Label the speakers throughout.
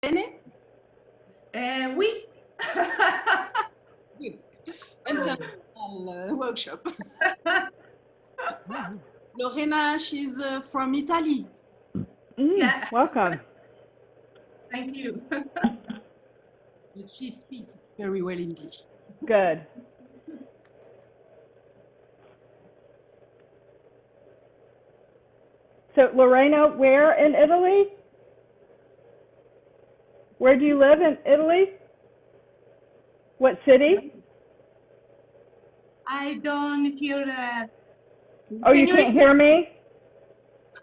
Speaker 1: bene?
Speaker 2: Oui.
Speaker 1: Good. International workshop. Lorena, she's from Italy.
Speaker 2: Yeah.
Speaker 3: Welcome.
Speaker 2: Thank you.
Speaker 1: But she speaks very well English.
Speaker 3: Good. So Lorena, where in Italy? Where do you live in Italy? What city?
Speaker 2: I don't hear.
Speaker 3: Oh, you can't hear me?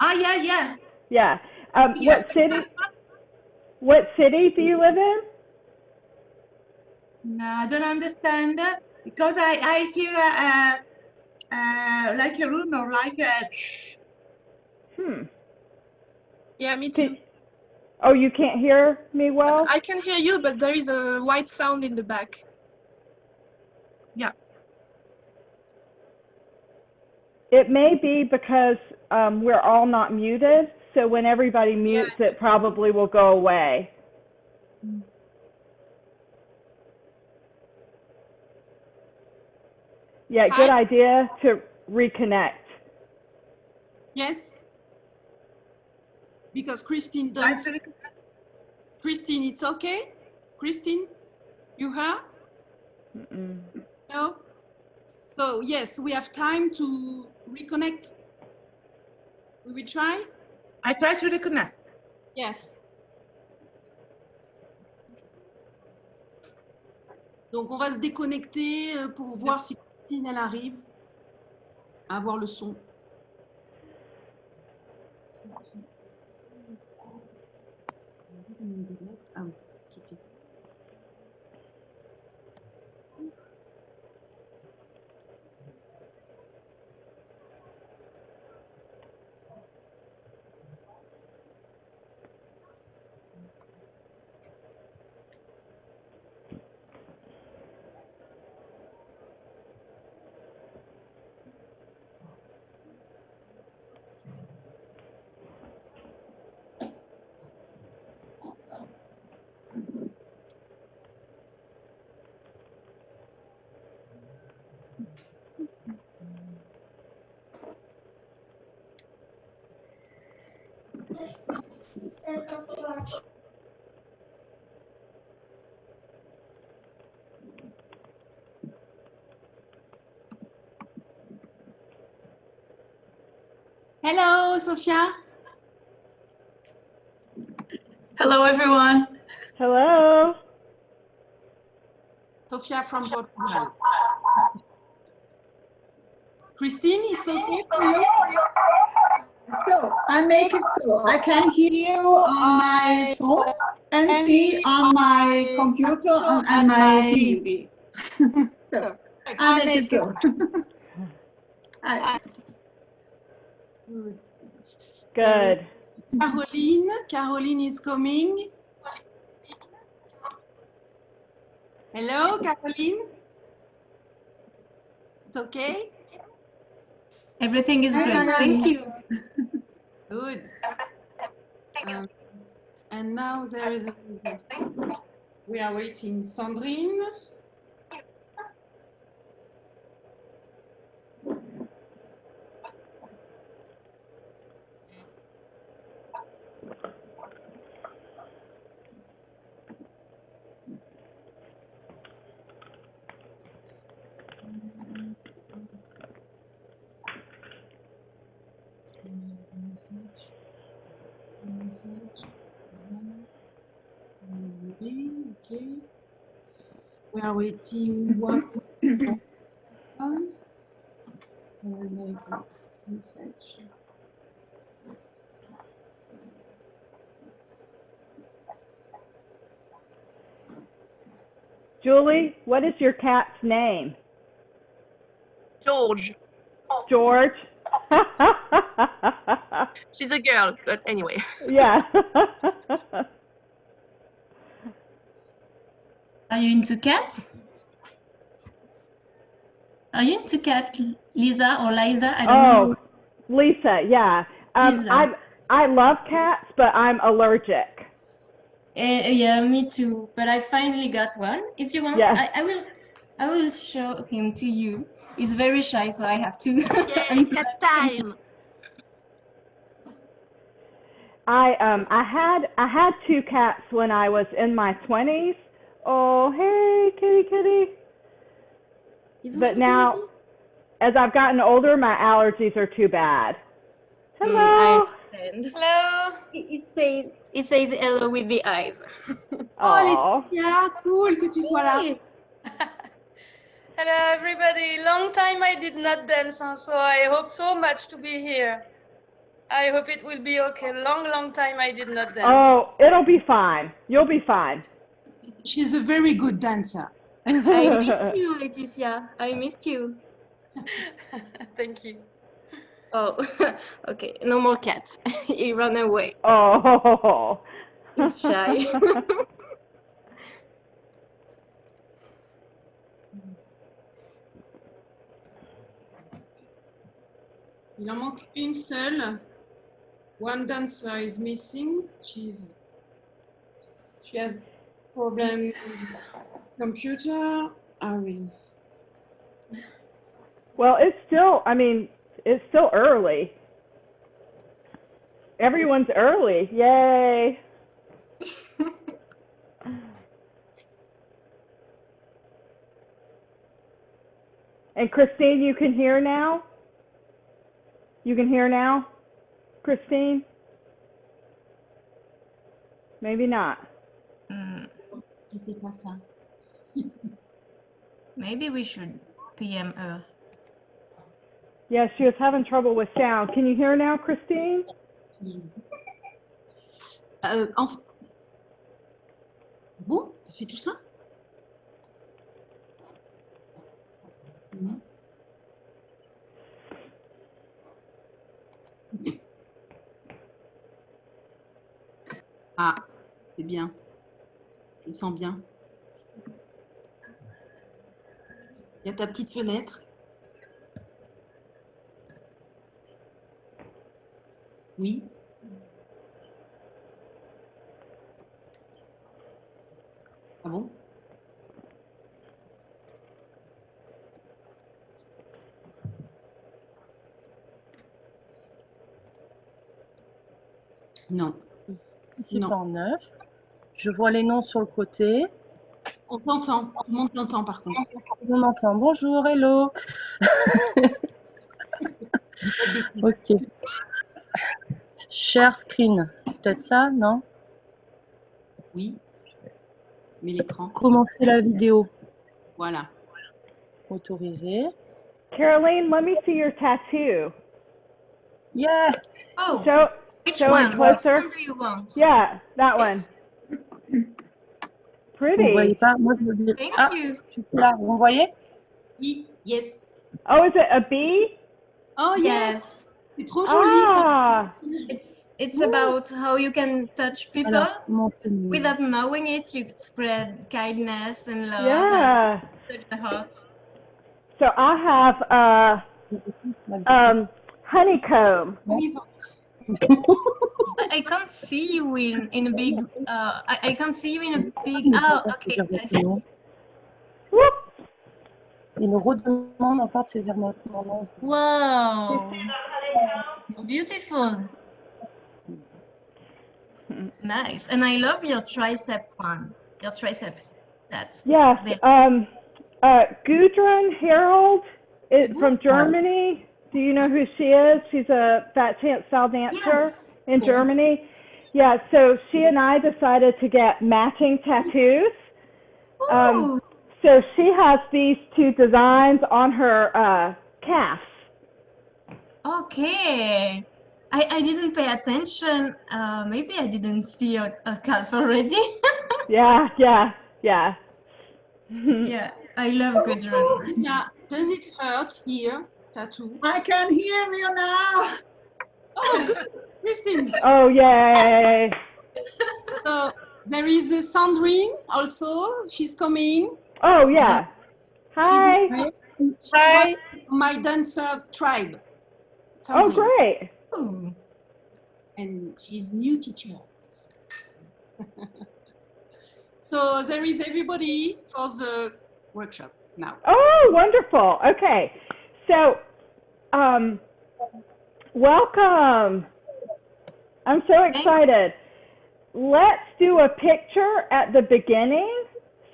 Speaker 2: Yeah.
Speaker 3: Yeah. What city? What city do you live in?
Speaker 2: No, I don't understand because I hear like a room or like a.
Speaker 4: Yeah, me too.
Speaker 3: Oh, you can't hear me well?
Speaker 4: I can hear you, but there is a white sound in the back.
Speaker 2: Yeah.
Speaker 3: It may be because we're all not muted, so when everybody mutes, it probably will go away. Yeah, good idea to reconnect.
Speaker 1: Yes. Because Christine don't. Christine, it's okay? Christine, you heard? No? So yes, we have time to reconnect. We will try?
Speaker 2: I try to reconnect.
Speaker 1: Yes. Donc on va se déconnecter pour voir si Christine elle arrive à avoir le son. Ah oui, quitter. Hello, Sophia.
Speaker 5: Hello, everyone.
Speaker 3: Hello.
Speaker 1: Sophia from Portugal. Christine, it's okay for you?
Speaker 6: So I make it so I can hear you on my phone and see on my computer and my TV. So I make it so.
Speaker 3: Good.
Speaker 1: Caroline is coming. Hello, Caroline. It's okay?
Speaker 5: Everything is good. Thank you.
Speaker 1: Good. And now there is we are waiting Sandrine. Okay. We are waiting one. I will make a message.
Speaker 3: Julie, what is your cat's name?
Speaker 4: George.
Speaker 3: George?
Speaker 4: She's a girl, but anyway.
Speaker 3: Yeah.
Speaker 5: Are you into cats? Are you into cat, Lisa or Liza? I don't know.
Speaker 3: Lisa, yeah.
Speaker 5: Lisa.
Speaker 3: I love cats, but I'm allergic.
Speaker 5: Yeah, me too. But I finally got one. If you want,
Speaker 3: Yes.
Speaker 5: I will show him to you. He's very shy, so I have to.
Speaker 4: Yay, cat time.
Speaker 3: I had two cats when I was in my 20s. Oh, hey, kitty. But now, as I've gotten older, my allergies are too bad. Hello.
Speaker 5: I understand.
Speaker 7: Hello.
Speaker 5: He says hello with the eyes.
Speaker 3: Oh,
Speaker 1: Laetitia, cool que tu sois là.
Speaker 7: Hello, everybody. Long time I did not dance, so I hope so much to be here. I hope it will be okay. Long time I did not dance.
Speaker 3: oh, it'll be fine. You'll be fine.
Speaker 1: She's a very good dancer.
Speaker 5: I missed you, Laetitia. I missed you.
Speaker 7: Thank you.
Speaker 5: Oh, okay. No more cats. He ran away.
Speaker 3: Oh.
Speaker 5: He's shy.
Speaker 1: Il en manque une seule. One dancer is missing. She has problems with computer. I will.
Speaker 3: Well, it's still early. Everyone's early. Yay. And Christine, you can hear now? You can hear now, Christine? Maybe not.
Speaker 1: Je sais pas ça.
Speaker 5: Maybe we should PM her.
Speaker 3: Yeah, she was having trouble with sound. Can you hear now, Christine?
Speaker 1: Bon, tu fais tout ça? Ah, c'est bien. Je le sens bien. Il y a ta petite fenêtre. Oui. Ah bon? Non.
Speaker 8: C'est
Speaker 1: Non.
Speaker 8: en neuf. Je vois les noms sur le côté.
Speaker 1: On t'entend. Tout le monde t'entend par contre.
Speaker 8: On entend. Bonjour, hello. Ok. Share screen. C'est peut-être ça, non?
Speaker 1: Oui. Mais l'écran.
Speaker 8: Commencer la vidéo.
Speaker 1: Voilà.
Speaker 8: Autorisé.
Speaker 3: Caroline, let me see your tattoo.
Speaker 8: Yeah.
Speaker 5: Oh, which
Speaker 3: show
Speaker 5: one?
Speaker 3: it closer.
Speaker 5: Which one do you want?
Speaker 3: Yeah, that one.
Speaker 8: Vous ne
Speaker 3: Pretty.
Speaker 8: voyez pas? Moi, je veux dire.
Speaker 5: Thank
Speaker 8: Ah,
Speaker 5: you.
Speaker 8: je suis là. Vous voyez?
Speaker 1: Oui. Yes.
Speaker 3: Oh, is it a bee?
Speaker 1: Oh yes.
Speaker 5: Yes.
Speaker 1: C'est trop joli.
Speaker 3: Ah,
Speaker 5: It's about how you can touch people
Speaker 8: Alors, montrez-nous.
Speaker 5: without knowing it. You spread kindness and love
Speaker 3: yeah.
Speaker 5: and touch the heart.
Speaker 3: So I have honeycomb.
Speaker 5: I can't see you in a big. I can't see you in a big. Oh, okay. I see.
Speaker 3: Whoop.
Speaker 8: Il me redemande encore de saisir mon nom.
Speaker 5: Wow, it's beautiful. Nice, and I love your tricep one. Your triceps. That's
Speaker 3: Yes.
Speaker 5: very-
Speaker 3: Gudrun Harold is from Germany. Do you know who she is? She's a fat chant style dancer
Speaker 5: Yes.
Speaker 3: in Germany. Yeah, so she and I decided to get matching tattoos.
Speaker 5: Ooh.
Speaker 3: So she has these two designs on her calf.
Speaker 5: Okay. I didn't pay attention. Maybe I didn't see a calf already.
Speaker 3: Yeah.
Speaker 5: Yeah, I love Gudrun.
Speaker 1: Yeah. Does it hurt here? Tattoo.
Speaker 6: I can hear you now.
Speaker 1: Oh, good. Christine.
Speaker 3: Oh, yay.
Speaker 1: So there is a Sandrine also. She's coming.
Speaker 3: Oh, yeah. Hi.
Speaker 8: Hi.
Speaker 1: My dancer tribe.
Speaker 3: Oh,
Speaker 1: Sandrine.
Speaker 3: great.
Speaker 5: Ooh.
Speaker 1: And she's new teacher. So there is everybody for the workshop now.
Speaker 3: Oh, wonderful. Okay. So, welcome. I'm so excited. Let's do a picture at the beginning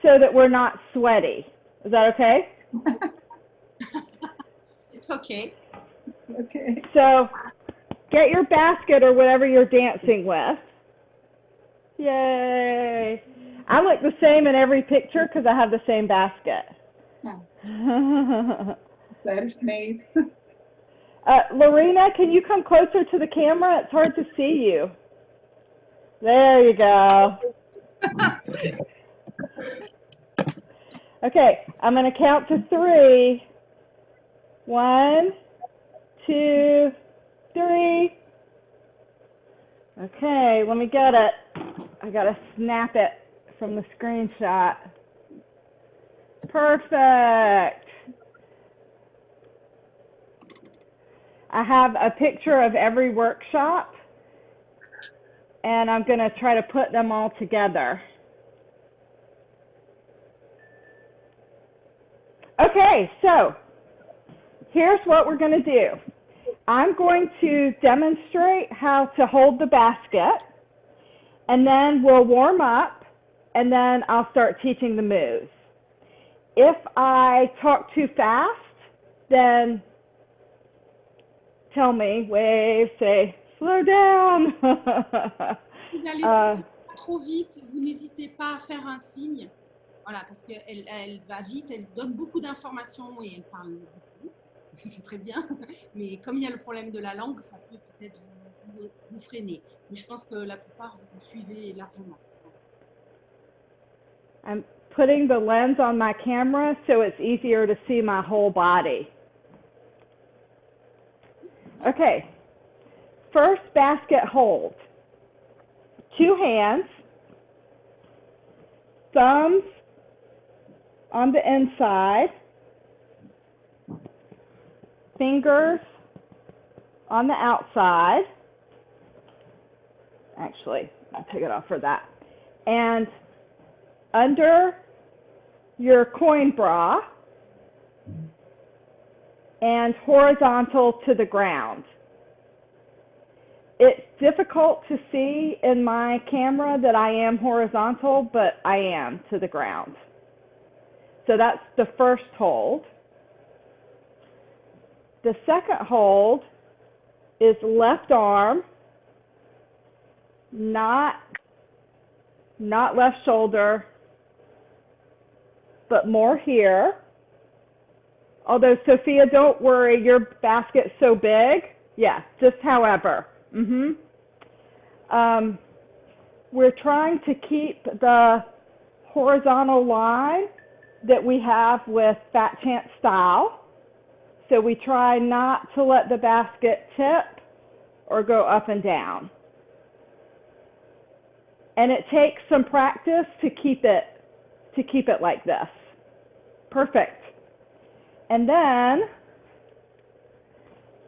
Speaker 3: so that we're not sweaty. Is that okay?
Speaker 1: It's okay.
Speaker 6: Okay.
Speaker 3: So, get your basket or whatever you're dancing with. Yay. I look the same in every picture because I have the same basket.
Speaker 6: Yeah. Self-made.
Speaker 3: Lorena, can you come closer to the camera? It's hard to see you. There you go. Okay, I'm going to count to 3. 1, 2, 3. Okay, let me get it. I got to snap it from the screenshot. Perfect. I have a picture of every workshop, and I'm going to try to put them all together. Okay, so here's what we're going to do. I'm going to demonstrate how to hold the basket, and then we'll warm up, and then I'll start teaching the moves. If I talk too fast, then tell me, wave, say, slow down.
Speaker 1: Vous allez pas trop vite, vous n'hésitez pas à faire un signe. Voilà, parce qu'elle elle va vite, elle donne beaucoup d'informations et elle parle beaucoup. C'est très bien. Mais comme il y a le problème de la langue, ça peut peut-être vous freiner. Mais je pense que la plupart, vous suivez largement.
Speaker 3: I'm putting the lens on my camera so it's easier to see my whole body. Okay, first basket hold. 2 hands, thumbs on the inside, fingers on the outside. Actually, I'll take it off for that. And under your coin bra and horizontal to the ground. It's difficult to see in my camera that I am horizontal, but I am to the ground. So that's the first hold. The second hold is left arm, not left shoulder, but more here. Although, Sophia, don't worry, your basket's so big. Yeah, just however. We're trying to keep the horizontal line that we have with Fat Chance style. So we try not to let the basket tip or go up and down. And it takes some practice to keep it like this. Perfect. And then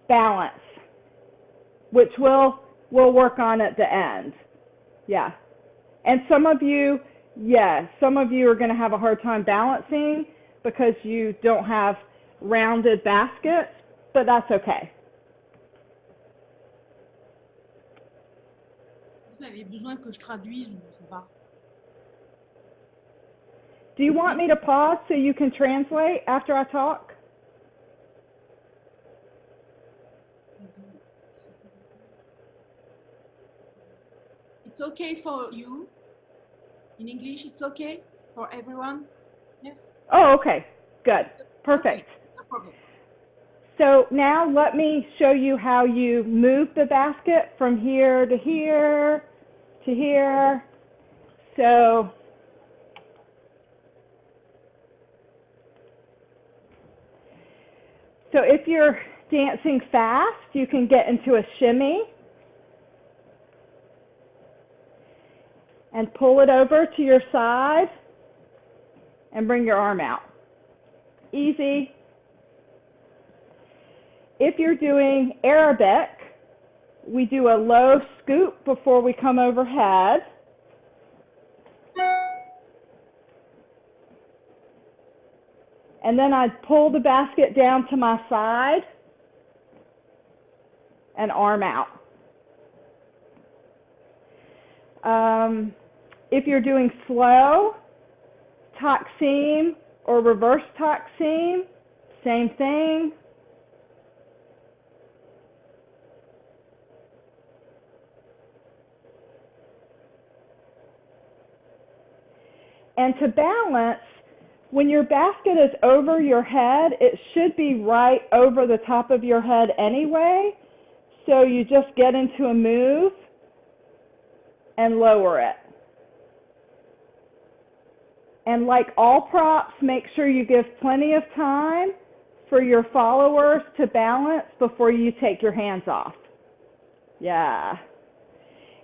Speaker 3: balance, which we'll work on at the end. Yeah. And some of you are going to have a hard time balancing because you don't have rounded baskets, but that's okay.
Speaker 1: Vous avez besoin que je traduise ou ça va?
Speaker 3: Do you want me to pause so you can translate after I talk?
Speaker 1: It's okay for you? In English, it's okay for everyone? Yes?
Speaker 3: Oh, okay. Good. Perfect.
Speaker 1: Okay. No problem.
Speaker 3: So now let me show you how you move the basket from here to here to here. So if you're dancing fast, you can get into a shimmy and pull it over to your side and bring your arm out. Easy. If you're doing Arabic, we do a low scoop before we come overhead. And then I'd pull the basket down to my side and arm out. If you're doing slow, tuck seam or reverse tuck seam, same thing. And to balance, when your basket is over your head, it should be right over the top of your head anyway. So you just get into a move and lower it. And like all props, make sure you give plenty of time for your followers to balance before you take your hands off. Yeah.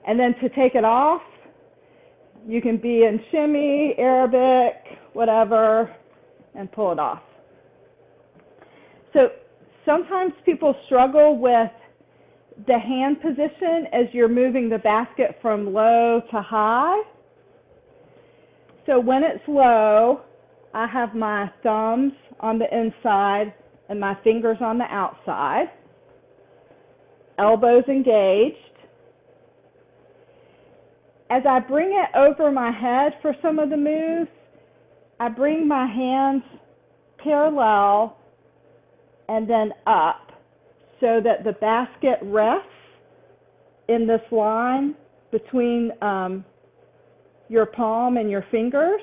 Speaker 3: And then to take it off, you can be in shimmy, Arabic, whatever, and pull it off. So sometimes people struggle with the hand position as you're moving the basket from low to high. So when it's low, I have my thumbs on the inside and my fingers on the outside, elbows engaged. As I bring it over my head for some of the moves, I bring my hands parallel and then up so that the basket rests in this line between your palm and your fingers,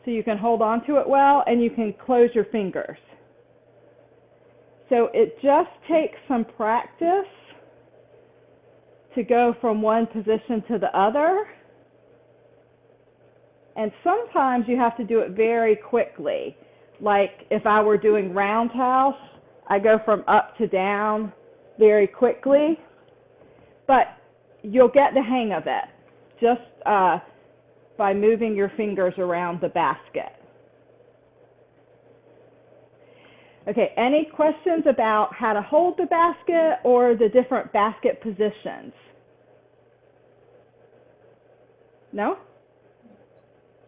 Speaker 3: so you can hold on to it well and you can close your fingers. So it just takes some practice to go from one position to the other. And sometimes you have to do it very quickly. Like if I were doing roundhouse, I go from up to down very quickly. But you'll get the hang of it just by moving your fingers around the basket. Okay, any questions about how to hold the basket or the different basket positions? No?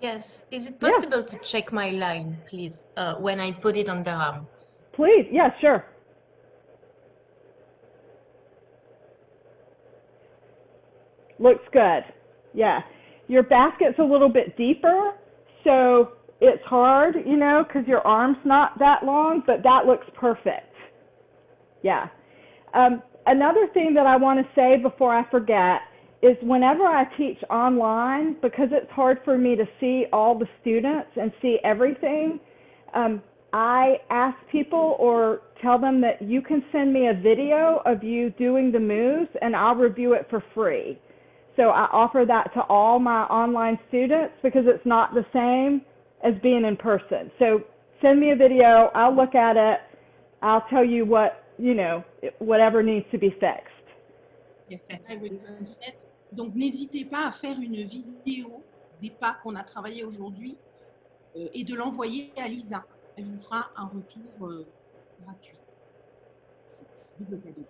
Speaker 5: Yes. Is it possible to check my line, please, when I put it on the arm?
Speaker 3: Please, yeah, sure. Looks good. Yeah. Your basket's a little bit deeper, so it's hard, you know, because your arm's not that long, but that looks perfect. Yeah. Another thing that I want to say before I forget is whenever I teach online, because it's hard for me to see all the students and see everything, I ask people or tell them that you can send me a video of you doing the moves and I'll review it for free. So I offer that to all my online students because it's not the same as being in person. So send me a video, I'll look at it, I'll tell you what, you know, whatever needs to be fixed.
Speaker 1: Yes, I will translate. Donc n'hésitez pas à faire une vidéo des pas qu'on a travaillé aujourd'hui et de l'envoyer à Lisa. Elle vous fera un retour gratuit. Double cadeau.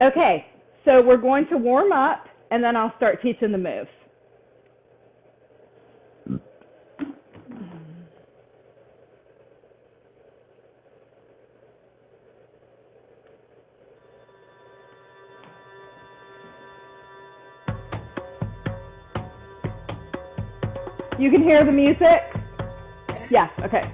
Speaker 3: Okay, so we're going to warm up and then I'll start teaching the moves. You can hear the music? Yeah, okay.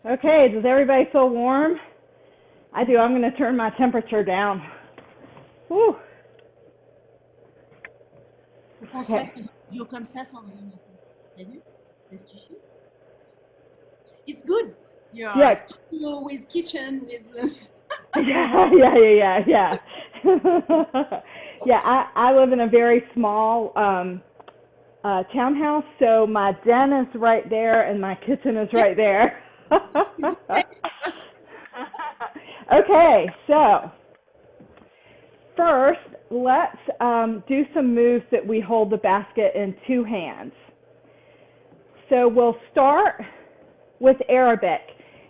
Speaker 3: Okay, does everybody feel warm? I do. I'm going to turn my temperature down. Whew.
Speaker 1: Faut qu'on se fasse une vidéo comme ça, Sandrine. T'as vu? L'astucieux. It's good. Your studio with kitchen with.
Speaker 3: Yeah. Yeah, I live in a very small townhouse, so my den is right there and my kitchen is right there. Okay, so first, let's do some moves that we hold the basket in two hands. So we'll start with Arabic.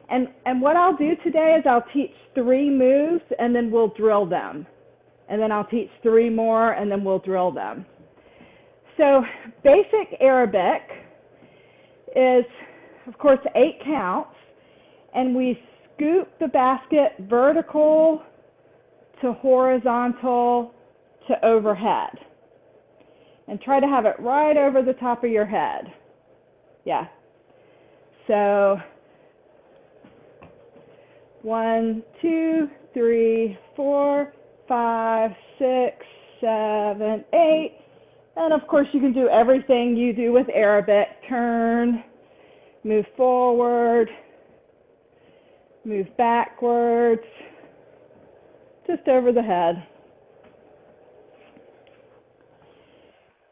Speaker 3: And what I'll do today is I'll teach 3 moves and then we'll drill them. And then I'll teach 3 more and then we'll drill them. So basic Arabic is, of course, 8 counts. And we scoop the basket vertical to horizontal to overhead. And try to have it right over the top of your head. Yeah. So 1, 2, 3, 4, 5, 6, 7, 8. And of course you can do everything you do with Arabic. Turn, move forward, move backwards, just over the head.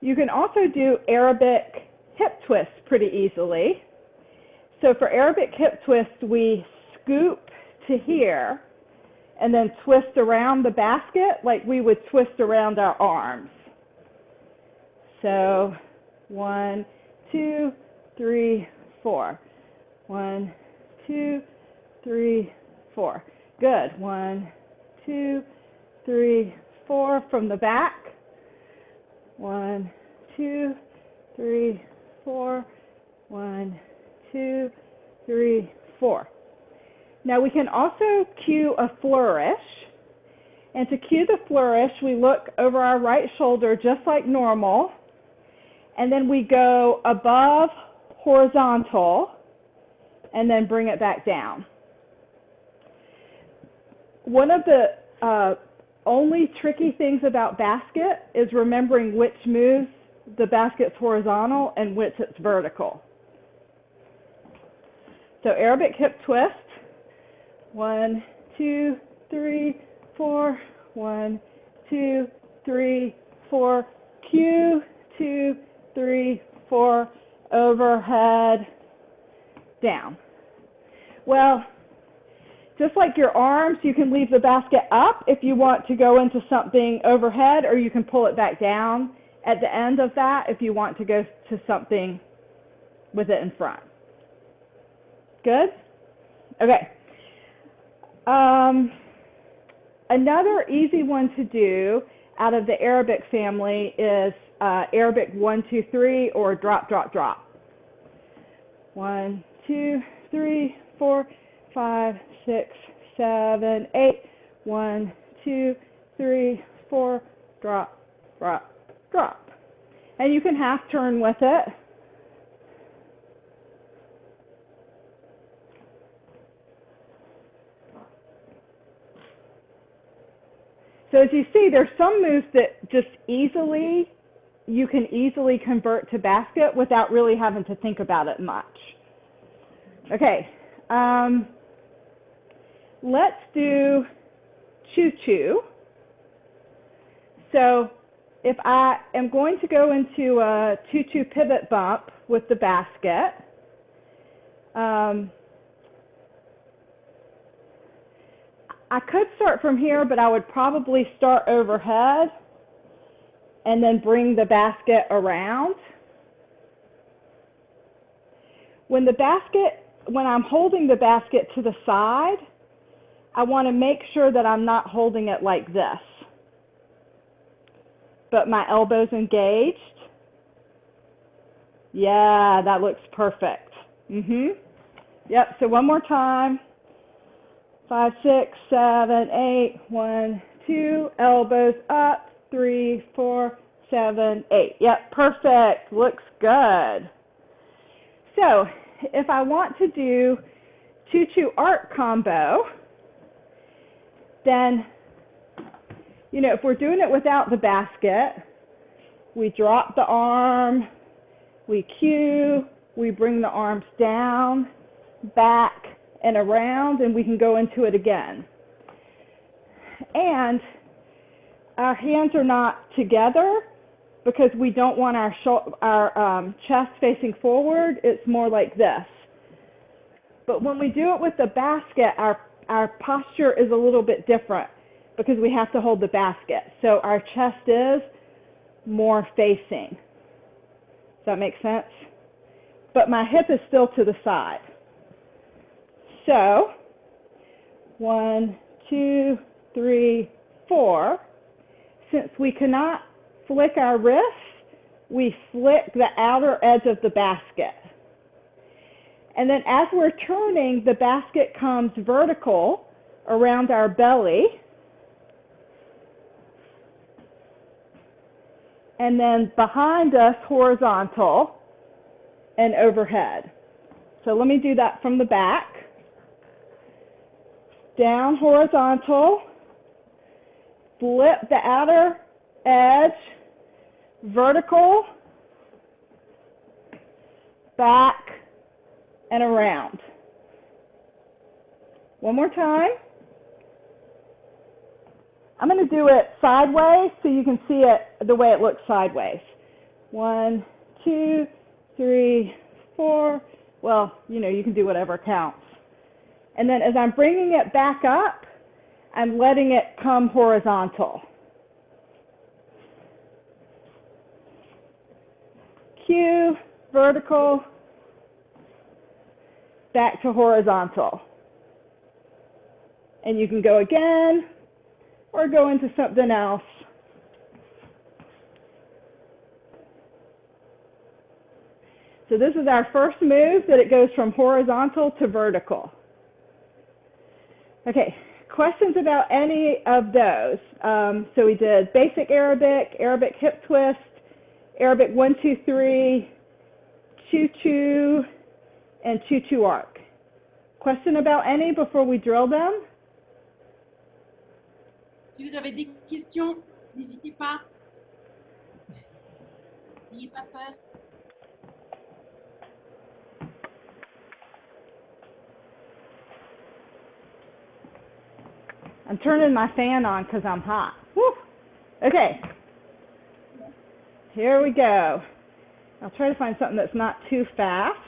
Speaker 3: You can also do Arabic hip twists pretty easily. So for Arabic hip twist, we scoop to here and then twist around the basket like we would twist around our arms. So 1, 2, 3, 4. 1, 2, 3, 4. Good. 1, 2, 3, 4 from the back. 1, 2, 3, 4. 1, 2, 3, 4. Now we can also cue a flourish. And to cue the flourish, we look over our right shoulder just like normal. And then we go above horizontal and then bring it back down. One of the only tricky things about basket is remembering which moves the basket's horizontal and which it's vertical. So Arabic hip twist. 1, 2, 3, 4. 1, 2, 3, 4. Cue, 2, 3, 4. Overhead, down. Well, just like your arms, you can leave the basket up if you want to go into something overhead, or you can pull it back down at the end of that if you want to go to something with it in front. Good? Okay. Another easy one to do out of the Arabic family is Arabic 1, 2, 3 or drop, drop, drop. 1, 2, 3, 4, 5, 6, 7, 8. 1, 2, 3, 4, drop, drop, drop. And you can half turn with it. So as you see, there's some moves that just you can easily convert to basket without really having to think about it much. Okay, let's do choo-choo. So if I am going to go into a choo-choo pivot bump with the basket, I could start from here, but I would probably start overhead and then bring the basket around. When I'm holding the basket to the side, I want to make sure that I'm not holding it like this, but my elbow's engaged. Yeah, that looks perfect. Yep, so one more time. 5, 6, 7, 8. 1, 2, elbows up. 3, 4, 7, 8. Yep, perfect. Looks good. So if I want to do tutu arc combo, then, you know, if we're doing it without the basket, we drop the arm, we cue, we bring the arms down, back, and around, and we can go into it again. And our hands are not together because we don't want our chest facing forward. It's more like this. But when we do it with the basket, our posture is a little bit different because we have to hold the basket. So our chest is more facing. Does that make sense? But my hip is still to the side. So 1, 2, 3, 4. Since we cannot flick our wrists, we flick the outer edge of the basket. And then as we're turning, the basket comes vertical around our belly. And then behind us, horizontal and overhead. So let me do that from the back. Down, horizontal, flip the outer edge, vertical, back, and around. One more time. I'm going to do it sideways so you can see it the way it looks sideways. 1, 2, 3, 4. Well, you know, you can do whatever counts. And then as I'm bringing it back up, I'm letting it come horizontal. Cue, vertical, back to horizontal. And you can go again or go into something else. So this is our first move, that it goes from horizontal to vertical. Okay, questions about any of those? So we did basic Arabic, Arabic hip twist, Arabic 1, 2, 3, choo-choo, and choo-choo arc. Question about any before we drill them?
Speaker 1: Si vous avez des questions, n'hésitez pas. N'ayez pas peur.
Speaker 3: I'm turning my fan on because I'm hot. Woo. Okay. Here we go. I'll try to find something that's not too fast.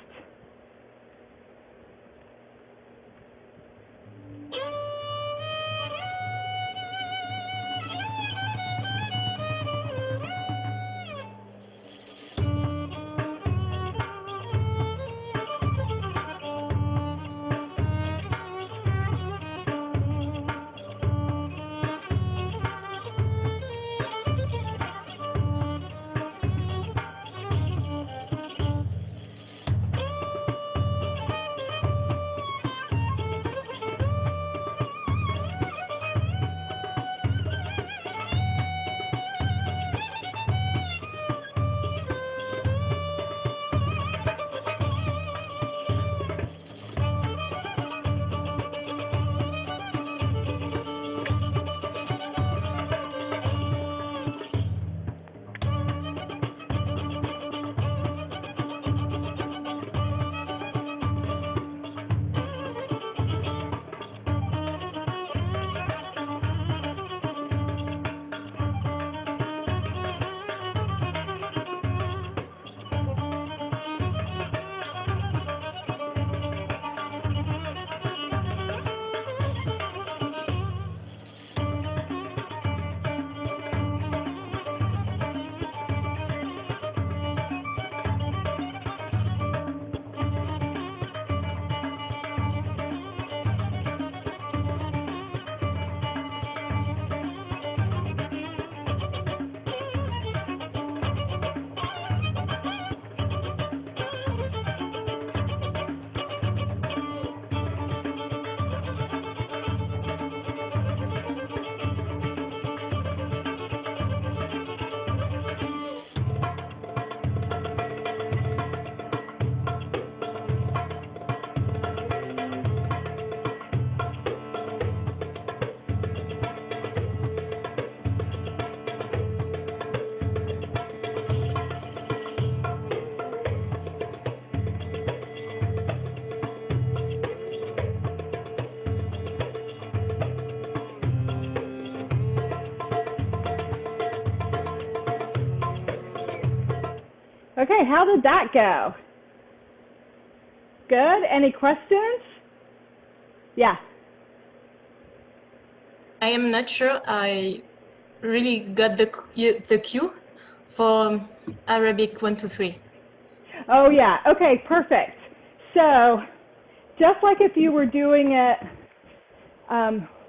Speaker 3: Okay, how did that go? Good. Any questions? Yeah.
Speaker 5: I am not sure I really got the cue for Arabic 1, 2, 3.
Speaker 3: Oh, yeah. Okay, perfect. So, just like if you were doing it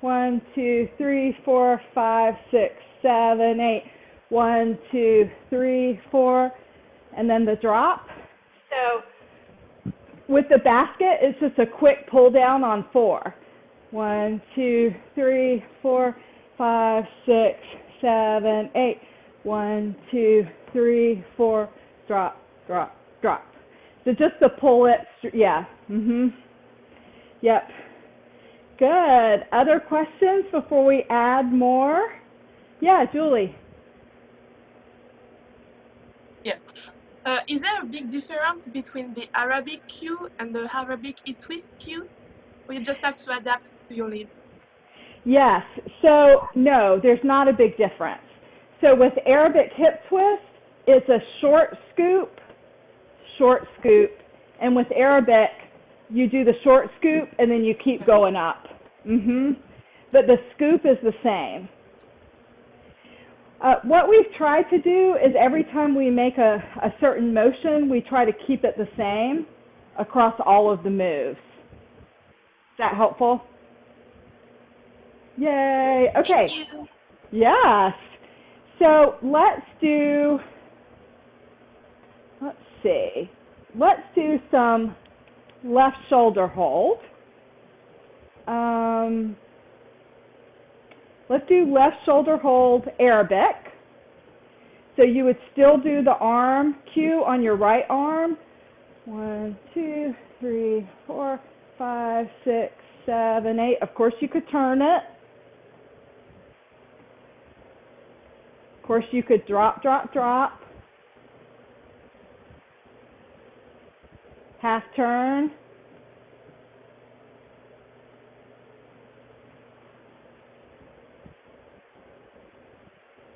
Speaker 3: 1, 2, 3, 4, 5, 6, 7, 8, 1, 2, 3, 4, and then the drop. So, with the basket, it's just a quick pull down on 4. 1, 2, 3, 4, 5, 6, 7, 8. 1, 2, 3, 4, drop, drop, drop. So just to pull it, yeah. Yep. Good. Other questions before we add more? Yeah, Julie.
Speaker 9: Yeah. Is there a big difference between the Arabic cue and the Arabic e-twist cue? Or you just have to adapt to your lead?
Speaker 3: Yes. So, no, there's not a big difference. So with Arabic hip twist, it's a short scoop, and with Arabic, you do the short scoop and then you keep going up. But the scoop is the same. What we've tried to do is every time we make a certain motion, we try to keep it the same across all of the moves. Is that helpful? Yay. Okay.
Speaker 5: Thank you.
Speaker 3: Yes. So let's do some left shoulder hold. Let's do left shoulder hold Arabic. So you would still do the arm cue on your right arm. 1, 2, 3, 4, 5, 6, 7, 8. Of course, you could turn it. Of course, you could drop, drop, drop. Half turn.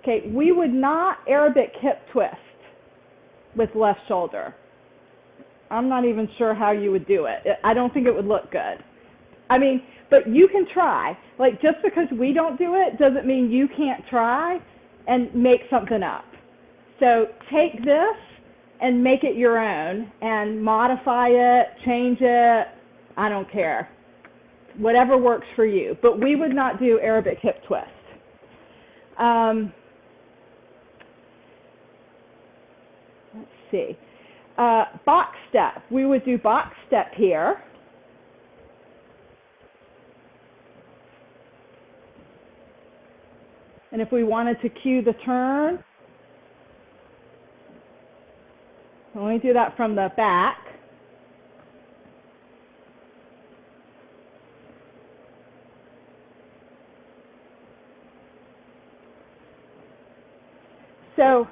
Speaker 3: Okay, we would not Arabic hip twist with left shoulder. I'm not even sure how you would do it. I don't think it would look good. I mean, but you can try. Like, just because we don't do it doesn't mean you can't try and make something up. So take this and make it your own and modify it, change it. I don't care. Whatever works for you. But we would not do Arabic hip twist. Let's see. Box step. We would do box step here. And if we wanted to cue the turn, let me do that from the back. So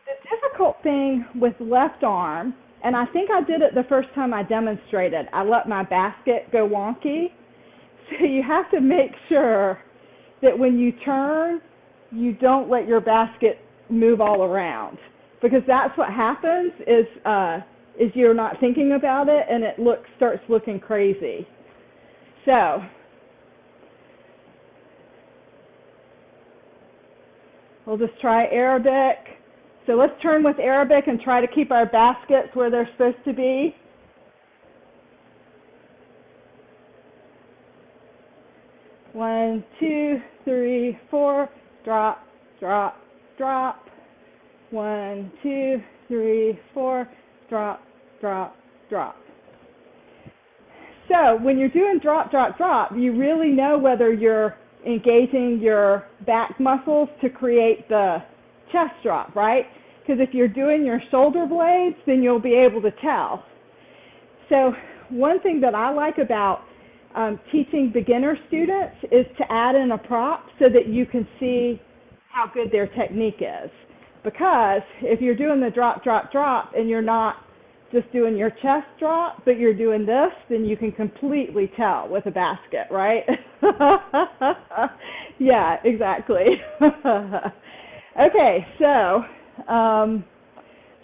Speaker 3: the difficult thing with left arm, and I think I did it the first time I demonstrated, I let my basket go wonky. So you have to make sure that when you turn, you don't let your basket move all around. Because that's what happens is you're not thinking about it and it starts looking crazy. So we'll just try Arabic. So let's turn with Arabic and try to keep our baskets where they're supposed to be. One, 2, 3, 4, drop, drop, drop. 1, 2, 3, 4, drop, drop, drop. So when you're doing drop, drop, drop, you really know whether you're engaging your back muscles to create the chest drop, right? Because if you're doing your shoulder blades, then you'll be able to tell. So one thing that I like about teaching beginner students is to add in a prop so that you can see how good their technique is. Because if you're doing the drop, drop, drop, and you're not just doing your chest drop, but you're doing this, then you can completely tell with a basket, right? Yeah, exactly. Okay, so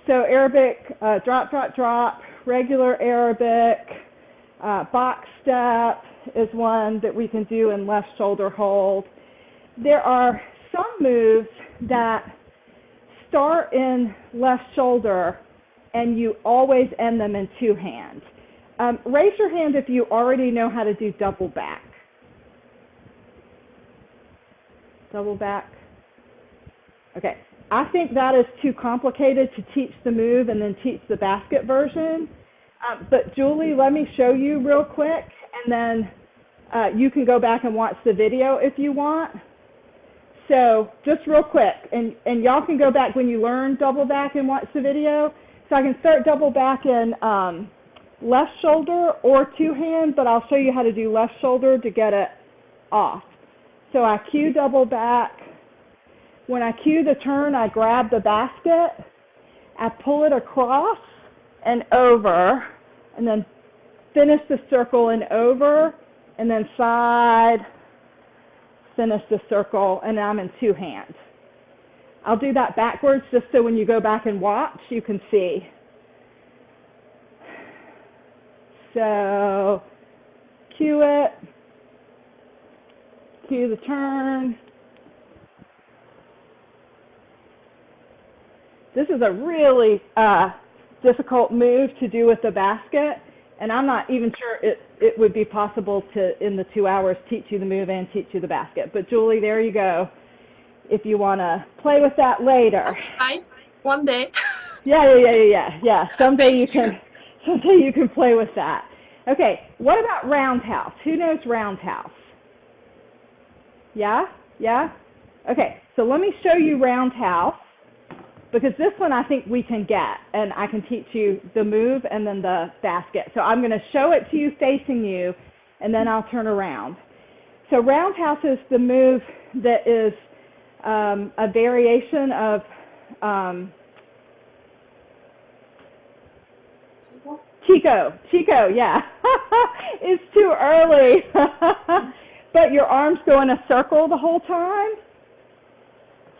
Speaker 3: So Arabic, drop, drop, drop, regular Arabic, box step is one that we can do in left shoulder hold. There are some moves that start in left shoulder and you always end them in two hands. Raise your hand if you already know how to do double back. Double back. Okay. I think that is too complicated to teach the move and then teach the basket version. But Julie, let me show you real quick, and then you can go back and watch the video if you want. So just real quick, and y'all can go back when you learn double back and watch the video. So I can start double back in left shoulder or two hand, but I'll show you how to do left shoulder to get it off. So I cue double back. When I cue the turn, I grab the basket, I pull it across and over, and then finish the circle and over, and then side, finish the circle, and I'm in two hands. I'll do that backwards just so when you go back and watch, you can see. So, cue it, cue the turn. This is a really difficult move to do with the basket, and I'm not even sure it would be possible to, in the 2 hours, teach you the move and teach you the basket. But Julie, there you go. If you want to play with that later.
Speaker 9: Right. One day.
Speaker 3: Yeah. Someday you can play with that. Okay. What about roundhouse? Who knows roundhouse? Yeah. Okay. So let me show you roundhouse, because this one I think we can get, and I can teach you the move and then the basket. So I'm going to show it to you facing you, and then I'll turn around. So roundhouse is the move that is a variation of Chico, yeah. It's too early. But your arms go in a circle the whole time.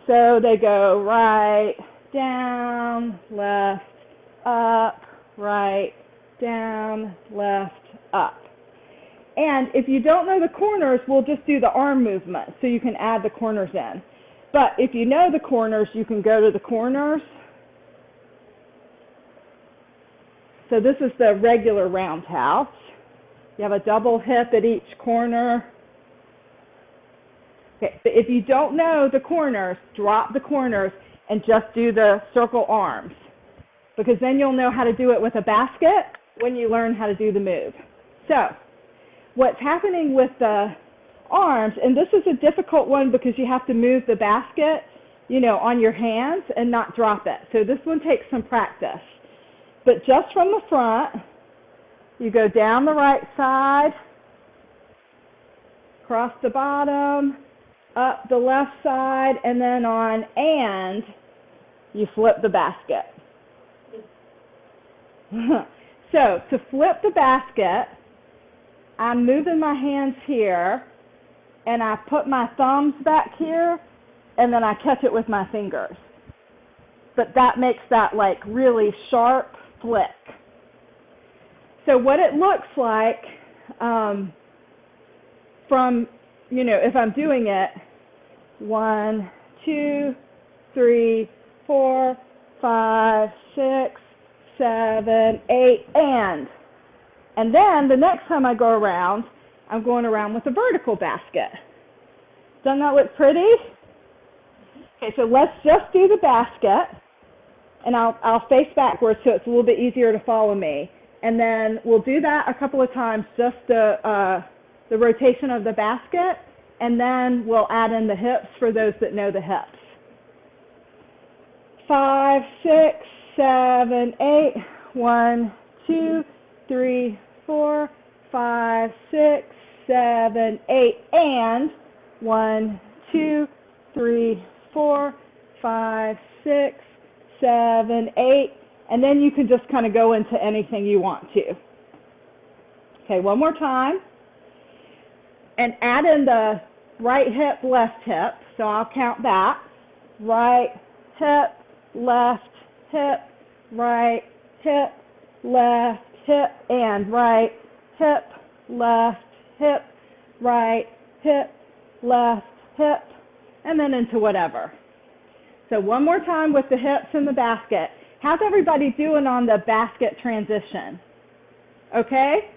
Speaker 3: So they go right, down, left, up, right, down, left, up. And if you don't know the corners, we'll just do the arm movement so you can add the corners in. But if you know the corners, you can go to the corners. So this is the regular roundhouse. You have a double hip at each corner. Okay, but if you don't know the corners, drop the corners and just do the circle arms, because then you'll know how to do it with a basket when you learn how to do the move. So what's happening with the arms, and this is a difficult one because you have to move the basket, on your hands and not drop it. So this one takes some practice. But just from the front, you go down the right side, across the bottom, up the left side, and then on and you flip the basket. So to flip the basket, I'm moving my hands here, and I put my thumbs back here, and then I catch it with my fingers. But that makes that like really sharp flick. So what it looks like from, if I'm doing it, 1, 2, 3, 4, 5, 6, 7, 8, and then the next time I go around, I'm going around with a vertical basket. Doesn't that look pretty? Okay, so let's just do the basket, and I'll face backwards so it's a little bit easier to follow me. And then we'll do that a couple of times, just the rotation of the basket, and then we'll add in the hips for those that know the hips. 5, 6, 7, 8. 1, 2, 3, 4, 5, 6, 7, 8, and 1, 2, 3, 4, 5, 6, 7, 8, and then you can just kind of go into anything you want to. Okay, one more time. And add in the right hip, left hip. So I'll count that. Right hip, left hip, right, hip, left, hip, and right, hip, left, hip, right, hip, left, hip, and then into whatever. So one more time with the hips and the basket. How's everybody doing on the basket transition? Okay?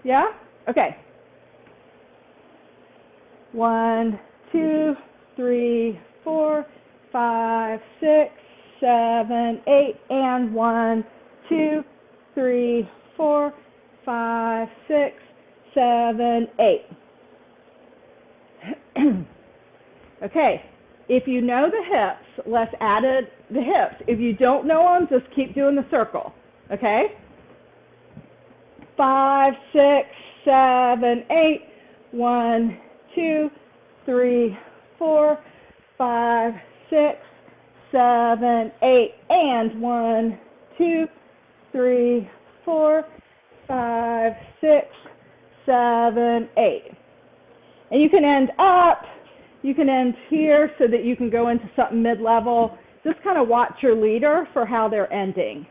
Speaker 3: Yeah? Okay. 1, 2, 3, 4, 5, 6, 7, 8, and 1, 2, 3, 4, 5, 6, 7, 8. Okay, if you know the hips, let's add the hips. If you don't know them, just keep doing the circle. Okay? 5, 6, 7, 8. 1, 2, 3, 4, 5, 6, 7, 8, and 1, 2, 3, 4, 5, 6, 7, 8. And you can end up, you can end here so that you can go into something mid-level. Just kind of watch your leader for how they're ending.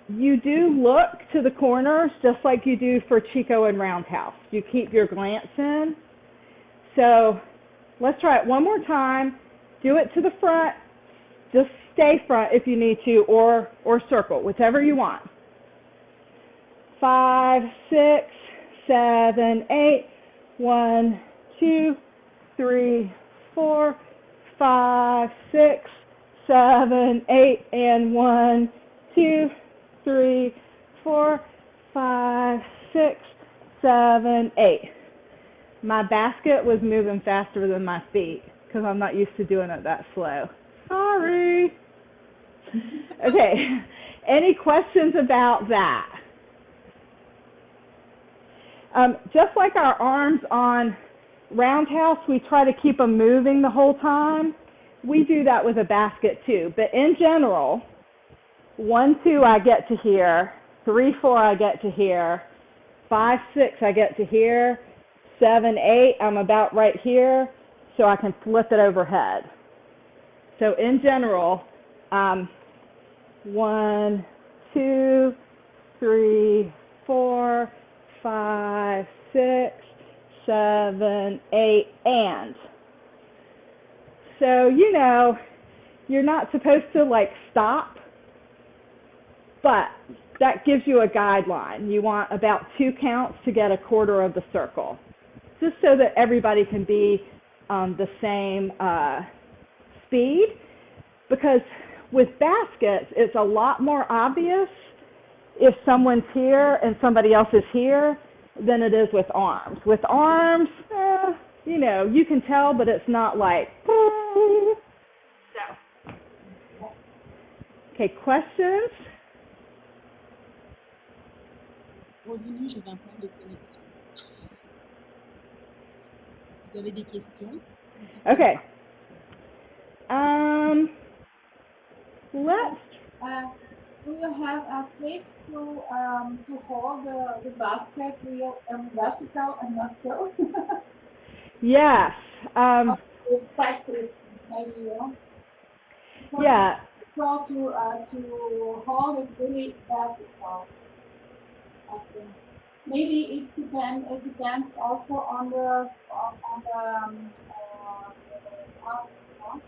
Speaker 3: You do look to the corners just like you do for Chico and Roundhouse. You keep your glance in. So let's try it one more time. Do it to the front. Just stay front if you need to, or circle, whichever you want. 5, 6, 7, 8. 1, 2, 3, 4, 5, 6, 7, 8, and 1, 2, 3, 4, 5, 6, 7, 8. My basket was moving faster than my feet because I'm not used to doing it that slow. Sorry. Okay, any questions about that? Just like our arms on Roundhouse, we try to keep them moving the whole time. We do that with a basket too. But in general, 1, 2, I get to here. 3, 4, I get to here. 5, 6, I get to here. 7, 8, I'm about right here, so I can flip it overhead. So in general, 1, 2, 3, 4, 5, 6, 7, 8, and. So, you know, you're not supposed to like stop, but that gives you a guideline. You want about 2 counts to get a quarter of the circle, just so that everybody can be the same speed, because with baskets, it's a lot more obvious if someone's here and somebody else is here than it is with arms. With arms, you know, you can tell, but it's not like, so. Okay, questions?
Speaker 1: Revenu, j'avais un problème de connexion. Vous avez des questions?
Speaker 3: Okay. Let's.
Speaker 6: Do you have a trick to hold the basket real vertical and not so?
Speaker 3: Yes.
Speaker 6: Practice, maybe, you know?
Speaker 3: Yeah.
Speaker 6: So to hold it really vertical. I think. Maybe it depends also on the arms, no?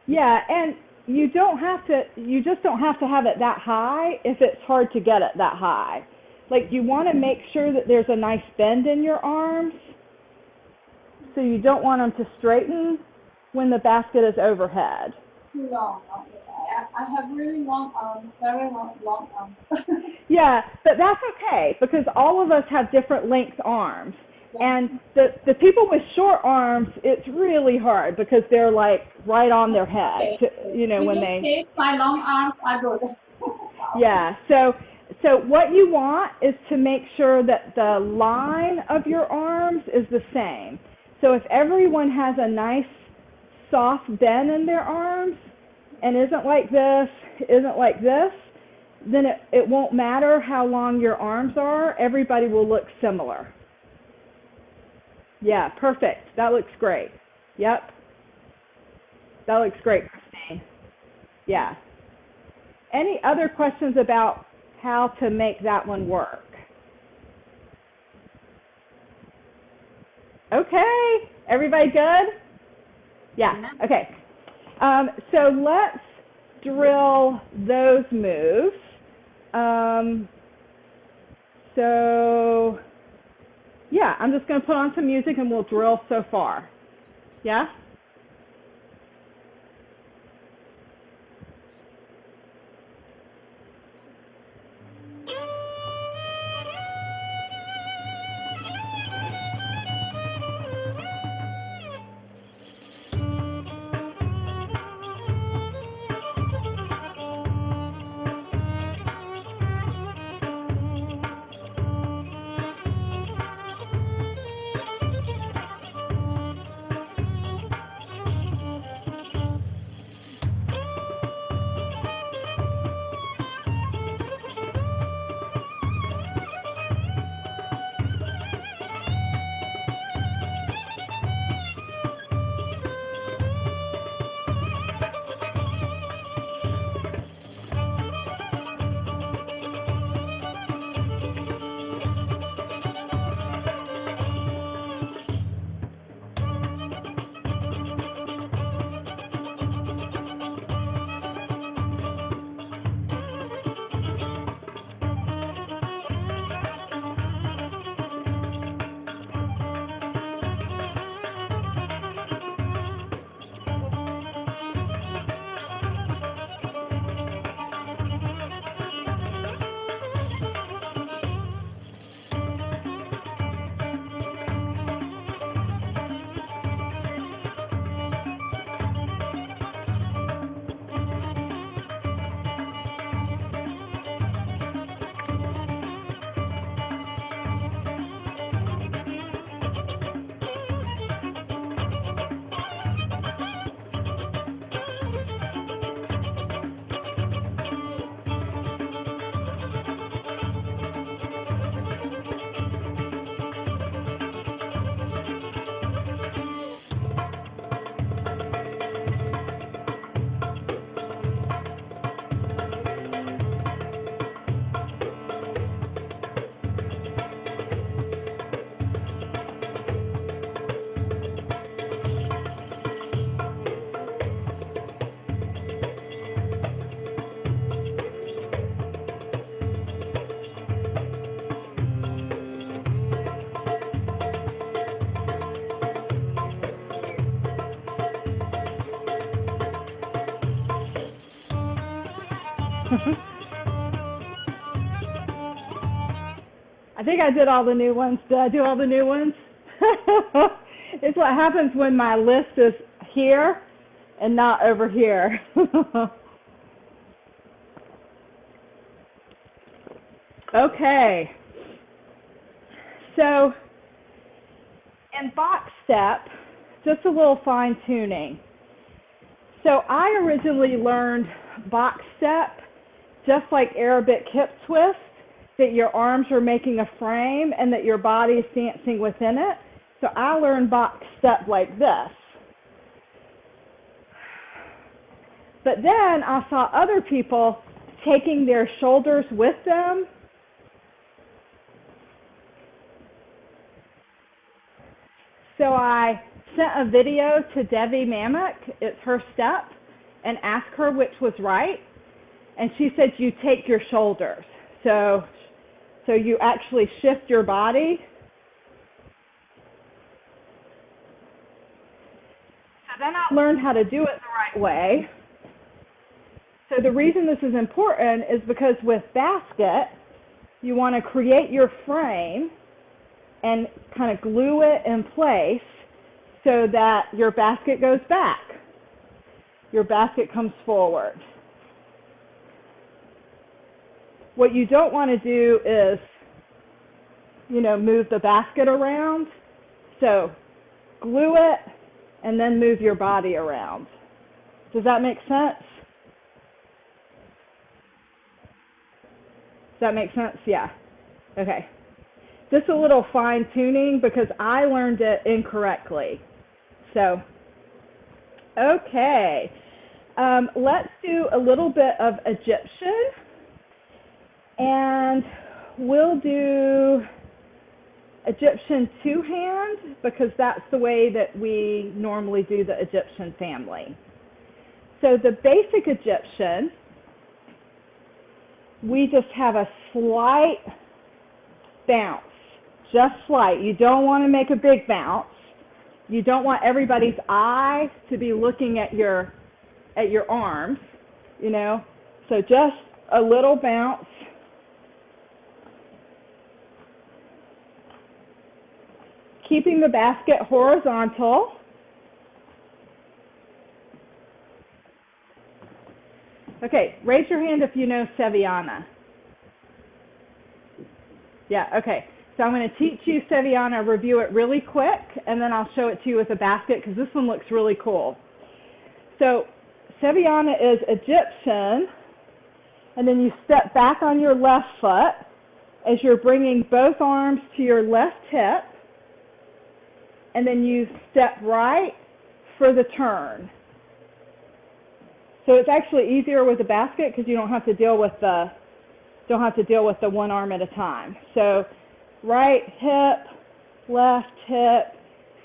Speaker 3: Yeah, and you just don't have to have it that high if it's hard to get it that high. Like, you want to make sure that there's a nice bend in your arms, so you don't want them to straighten when the basket is overhead.
Speaker 6: Too long. I have really long arms, very long arms.
Speaker 3: Yeah, but that's okay, because all of us have different length arms. And the people with short arms, it's really hard because they're like right on their head, you know, when they.
Speaker 6: My long arms are good.
Speaker 3: Yeah, so what you want is to make sure that the line of your arms is the same. So if everyone has a nice soft bend in their arms and isn't like this, then it won't matter how long your arms are. Everybody will look similar. Yeah, perfect. That looks great. Yep. That looks great, Christine. Yeah. Any other questions about how to make that one work? Okay, everybody good? Yeah, okay. So let's drill those moves. So yeah, I'm just going to put on some music and we'll drill so far. Yeah? I think I did all the new ones. Did I do all the new ones? It's what happens when my list is here and not over here. Okay. So in box step, just a little fine tuning. So I originally learned box step just like Arabic hip twist, that your arms are making a frame and that your body is dancing within it. So I learned box step like this. But then I saw other people taking their shoulders with them. So I sent a video to Devi Mamak, it's her step, and asked her which was right. And she said you take your shoulders. So you actually shift your body. So then I learned how to do it the right way. So the reason this is important is because with basket, you want to create your frame and kind of glue it in place so that your basket goes back. Your basket comes forward. What you don't want to do is, move the basket around. So glue it and then move your body around. Does that make sense? Does that make sense? Yeah. Okay. Just a little fine tuning because I learned it incorrectly. So, okay. let's do a little bit of Egyptian, and we'll do Egyptian two-hand because that's the way that we normally do the Egyptian family. So the basic Egyptian, we just have a slight bounce, just slight. You don't want to make a big bounce. You don't want everybody's eye to be looking at your arms, you know. So just a little bounce. Keeping the basket horizontal. Okay, raise your hand if you know Seviana. Yeah, okay. So I'm going to teach you Seviana, review it really quick, and then I'll show it to you with a basket because this one looks really cool. So Seviana is Egyptian, and then you step back on your left foot as you're bringing both arms to your left hip, and then you step right for the turn. So it's actually easier with a basket because you don't have to deal with the one arm at a time. So right hip, left hip,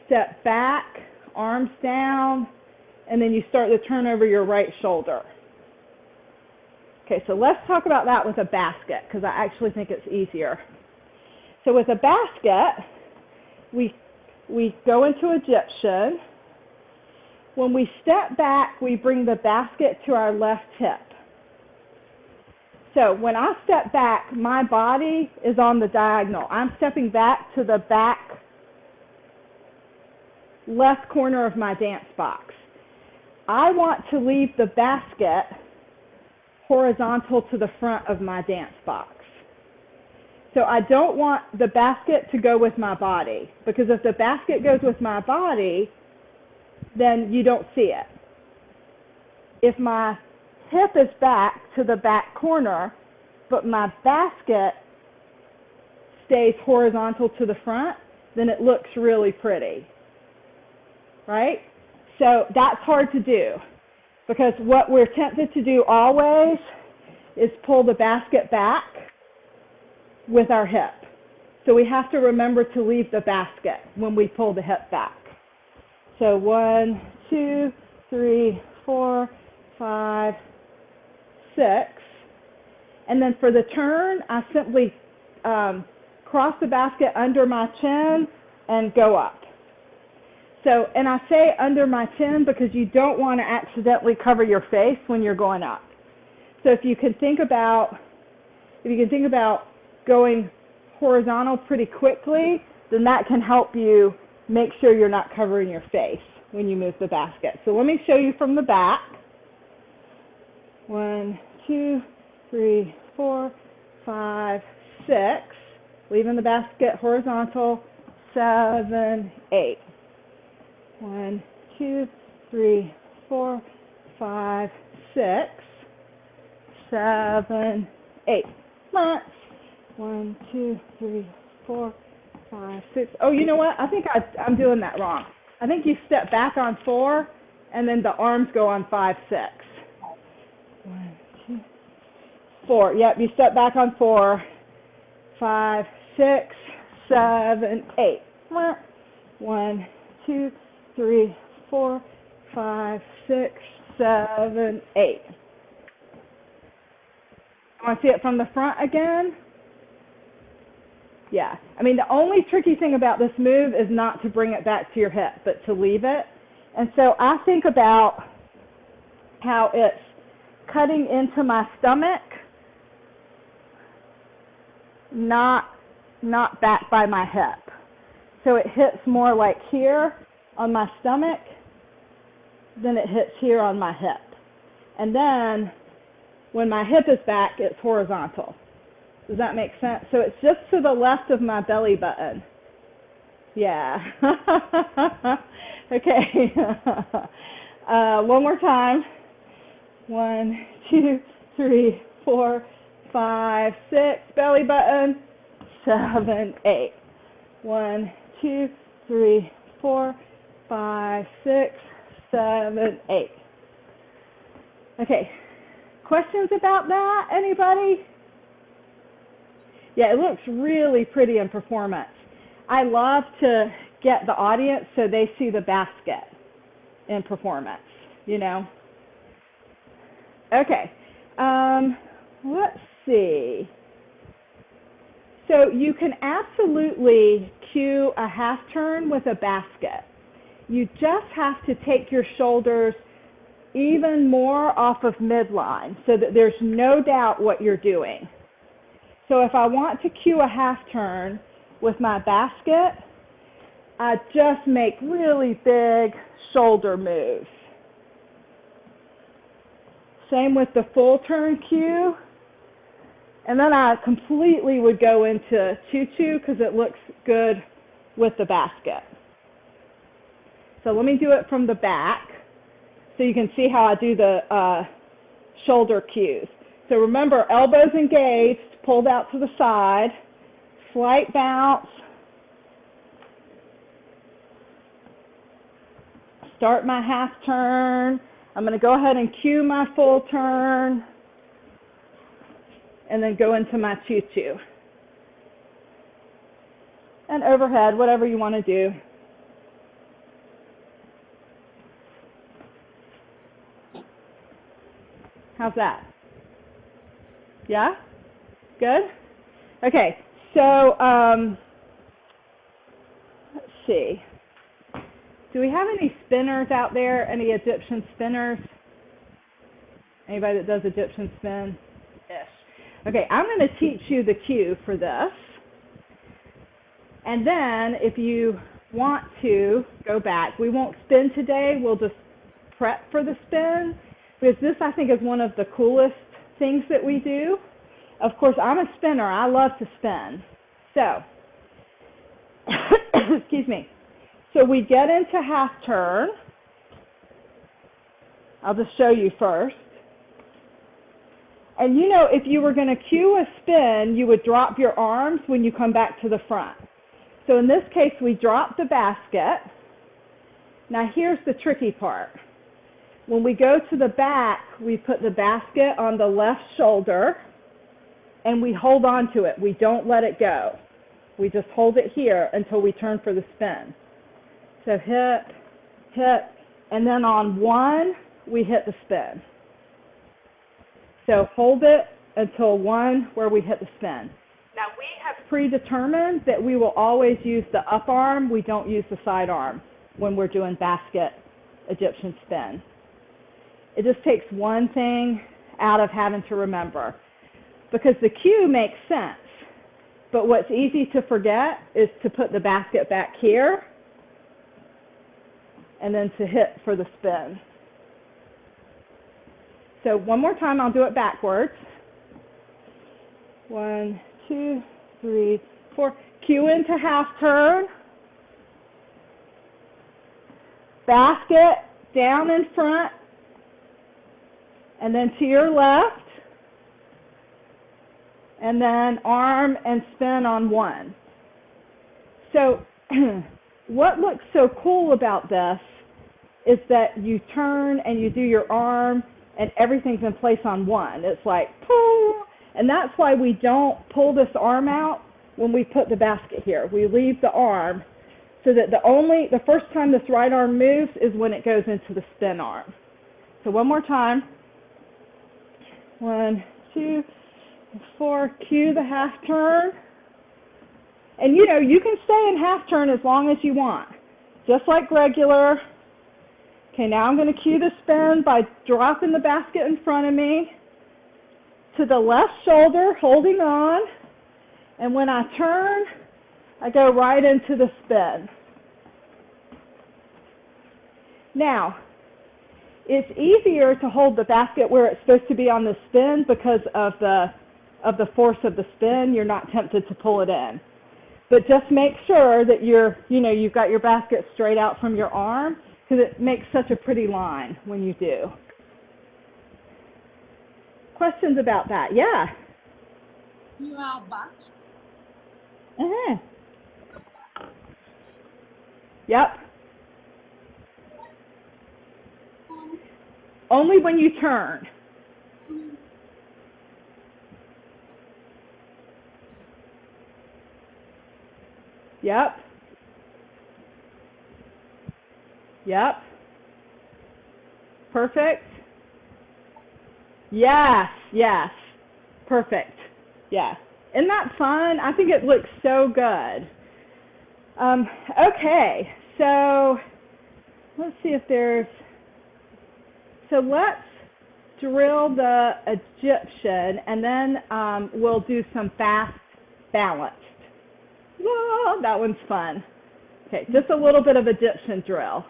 Speaker 3: step back, arms down, and then you start to turn over your right shoulder. Okay, so let's talk about that with a basket because I actually think it's easier. So with a basket, we go into Egyptian. When we step back, we bring the basket to our left hip. So when I step back, my body is on the diagonal. I'm stepping back to the back left corner of my dance box. I want to leave the basket horizontal to the front of my dance box. So I don't want the basket to go with my body, because if the basket goes with my body, then you don't see it. If my hip is back to the back corner, but my basket stays horizontal to the front, then it looks really pretty, right? So that's hard to do, because what we're tempted to do always is pull the basket back with our hip. So we have to remember to leave the basket when we pull the hip back. So 1, 2, 3, 4, 5, 6. And then for the turn, I simply cross the basket under my chin and go up. So, and I say under my chin because you don't want to accidentally cover your face when you're going up. So if you can think about going horizontal pretty quickly, then that can help you make sure you're not covering your face when you move the basket. So let me show you from the back. 1, 2, 3, 4, 5, 6. Leaving the basket horizontal. 7, 8. 1, 2, 3, 4, 5, 6, 7, 8. 1, 2, 3, 4, 5, 6. Oh, you know what? I think I'm doing that wrong. I think you step back on 4, and then the arms go on 5, 6. 1, 2, 4. Yep, you step back on 4, 5, 6, 7, 8. 1, 2, 3, 4, 5, 6, 7, 8. Want to see it from the front again? Yeah. I mean, the only tricky thing about this move is not to bring it back to your hip, but to leave it. And so I think about how it's cutting into my stomach, not back by my hip. So it hits more like here on my stomach than it hits here on my hip. And then when my hip is back, it's horizontal. Does that make sense? So it's just to the left of my belly button. Yeah. Okay. One more time. 1, 2, 3, 4, 5, 6. Belly button. 7, 8. 1, 2, 3, 4, 5, 6, 7, 8. Okay, questions about that, anybody? Yeah, it looks really pretty in performance. I love to get the audience so they see the basket in performance, you know. Okay, let's see. So you can absolutely cue a half turn with a basket. You just have to take your shoulders even more off of midline so that there's no doubt what you're doing. So if I want to cue a half turn with my basket, I just make really big shoulder moves. Same with the full turn cue. And then I completely would go into choo-choo because it looks good with the basket. So let me do it from the back so you can see how I do the shoulder cues. So remember, elbows engaged, pulled out to the side, slight bounce, start my half turn. I'm going to go ahead and cue my full turn, and then go into my choo-choo. And overhead, whatever you want to do. How's that? Yeah? Good? Okay, so let's see. Do we have any spinners out there? Any Egyptian spinners? Anybody that does Egyptian spin? Yes. Okay, I'm going to teach you the cue for this. And then if you want to go back, we won't spin today, we'll just prep for the spin. Because this, I think, is one of the coolest things that we do. Of course, I'm a spinner. I love to spin. So, excuse me. So we get into half turn. I'll just show you first. And you know, if you were going to cue a spin, you would drop your arms when you come back to the front. So in this case, we drop the basket. Now here's the tricky part. When we go to the back, we put the basket on the left shoulder and we hold on to it. We don't let it go. We just hold it here until we turn for the spin. So hip, hip, and then on one, we hit the spin. So hold it until one where we hit the spin. Now we have predetermined that we will always use the up arm. We don't use the side arm when we're doing basket Egyptian spin. It just takes one thing out of having to remember. Because the cue makes sense. But what's easy to forget is to put the basket back here and then to hit for the spin. So one more time, I'll do it backwards. 1, 2, 3, 4. Cue into half turn. Basket down in front. And then to your left. And then arm and spin on one. So what looks so cool about this is that you turn and you do your arm and everything's in place on one. It's like, pull. And that's why we don't pull this arm out when we put the basket here. We leave the arm so that the first time this right arm moves is when it goes into the spin arm. So one more time. 1, 2, 4, cue the half turn. And you know, you can stay in half turn as long as you want, just like regular. Okay, now I'm going to cue the spin by dropping the basket in front of me to the left shoulder, holding on. And when I turn, I go right into the spin. Now, it's easier to hold the basket where it's supposed to be on the spin because of the force of the spin. You're not tempted to pull it in. But just make sure that you've got your basket straight out from your arm, because it makes such a pretty line when you do. Questions about that? Yeah?
Speaker 1: You are back.
Speaker 3: Uh-huh. Yep. only when you turn. Yep. Yep. Perfect. Yes, yes. Perfect. Yeah. Isn't that fun? I think it looks so good. Okay, so let's see if there's, so let's drill the Egyptian and then we'll do some fast balanced. Whoa, that one's fun. Okay, just a little bit of Egyptian drill.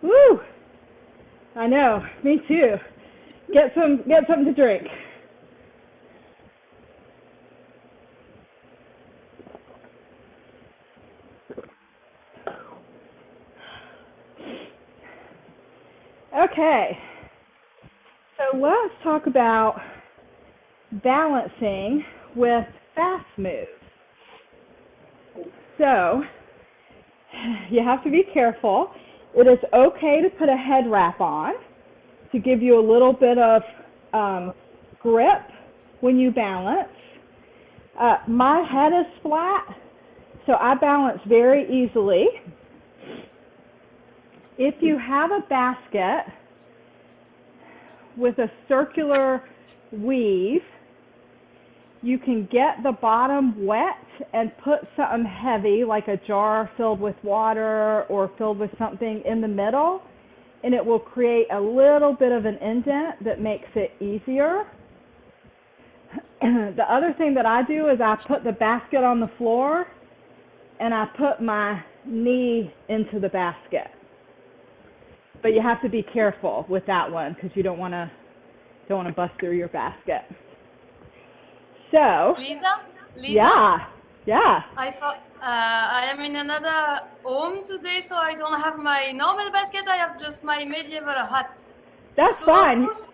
Speaker 3: Woo! I know, me too. Get something to drink. Okay, so let's talk about balancing with fast moves. So, you have to be careful. It is okay to put a head wrap on to give you a little bit of grip when you balance. My head is flat, so I balance very easily. If you have a basket with a circular weave, you can get the bottom wet and put something heavy like a jar filled with water or filled with something in the middle, and it will create a little bit of an indent that makes it easier. The other thing that I do is I put the basket on the floor and I put my knee into the basket. But you have to be careful with that one because you don't want to bust through your basket. So,
Speaker 7: Lisa?
Speaker 3: Yeah.
Speaker 7: I thought I am in another home today, so I don't have my normal basket. I have just my medieval hat.
Speaker 3: That's
Speaker 7: so
Speaker 3: fine.
Speaker 7: Of course,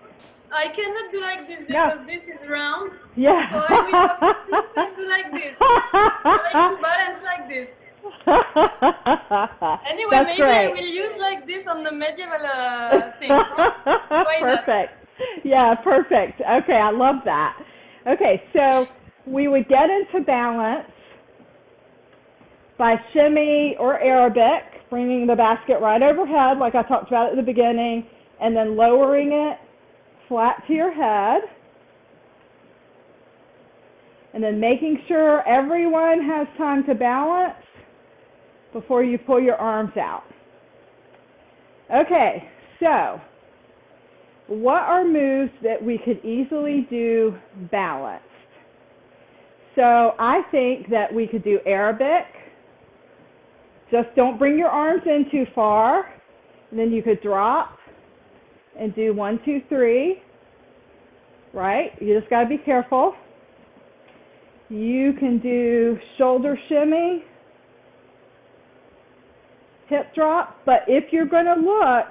Speaker 7: I cannot do like this because this is round.
Speaker 3: Yeah.
Speaker 7: So I will have to flip and do like this. Trying to balance like this. Anyway,
Speaker 3: That's
Speaker 7: maybe
Speaker 3: great.
Speaker 7: I will use like this on the medieval things. Huh? Why not?
Speaker 3: Perfect. Yeah, perfect. Okay, I love that. Okay, so we would get into balance by shimmy or Arabic, bringing the basket right overhead like I talked about at the beginning, and then lowering it flat to your head. And then making sure everyone has time to balance before you pull your arms out. Okay, so what are moves that we could easily do balanced? So I think that we could do Arabic. Just don't bring your arms in too far. And then you could drop and do 1, 2, 3. Right? You just got to be careful. You can do shoulder shimmy, hip drop, but if you're going to look,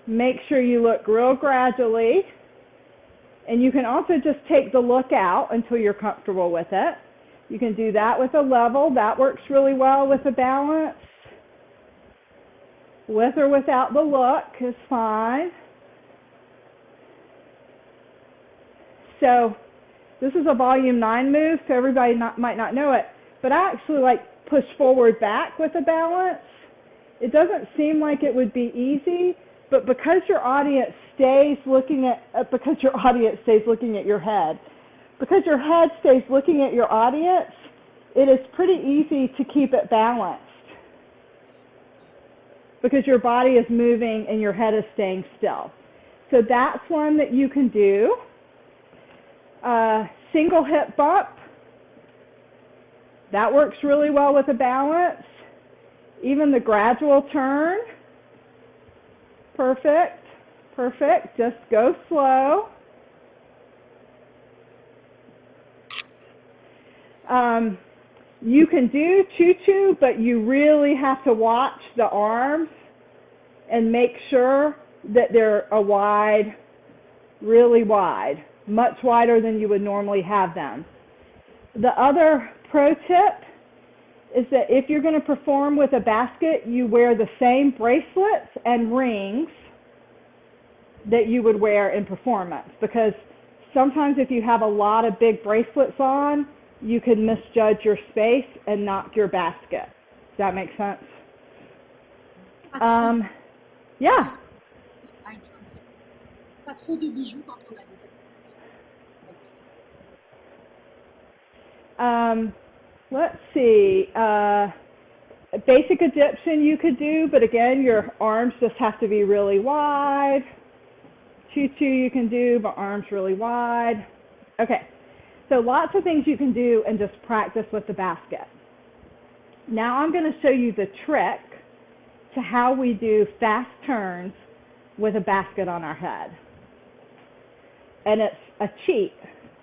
Speaker 3: make sure you look real gradually. And you can also just take the look out until you're comfortable with it. You can do that with a level. That works really well with a balance. With or without the look is fine. So this is a volume 9 move, so everybody might not know it. But I actually like push forward back with a balance. It doesn't seem like it would be easy, but because your audience stays looking at your head, because your head stays looking at your audience, it is pretty easy to keep it balanced because your body is moving and your head is staying still. So that's one that you can do. Single hip bump, that works really well with a balance. Even the gradual turn, perfect, perfect. Just go slow. You can do choo-choo, but you really have to watch the arms and make sure that they're a wide, really wide, much wider than you would normally have them. The other pro tip is that if you're going to perform with a basket, you wear the same bracelets and rings that you would wear in performance, because sometimes if you have a lot of big bracelets on, you could misjudge your space and knock your basket. Does that make sense? Yeah.
Speaker 1: Pas trop de bijoux quand on a des
Speaker 3: let's see. Basic Egyptian you could do, but again, your arms just have to be really wide. Choo-choo you can do, but arms really wide. Okay, so lots of things you can do and just practice with the basket. Now I'm going to show you the trick to how we do fast turns with a basket on our head. And it's a cheat,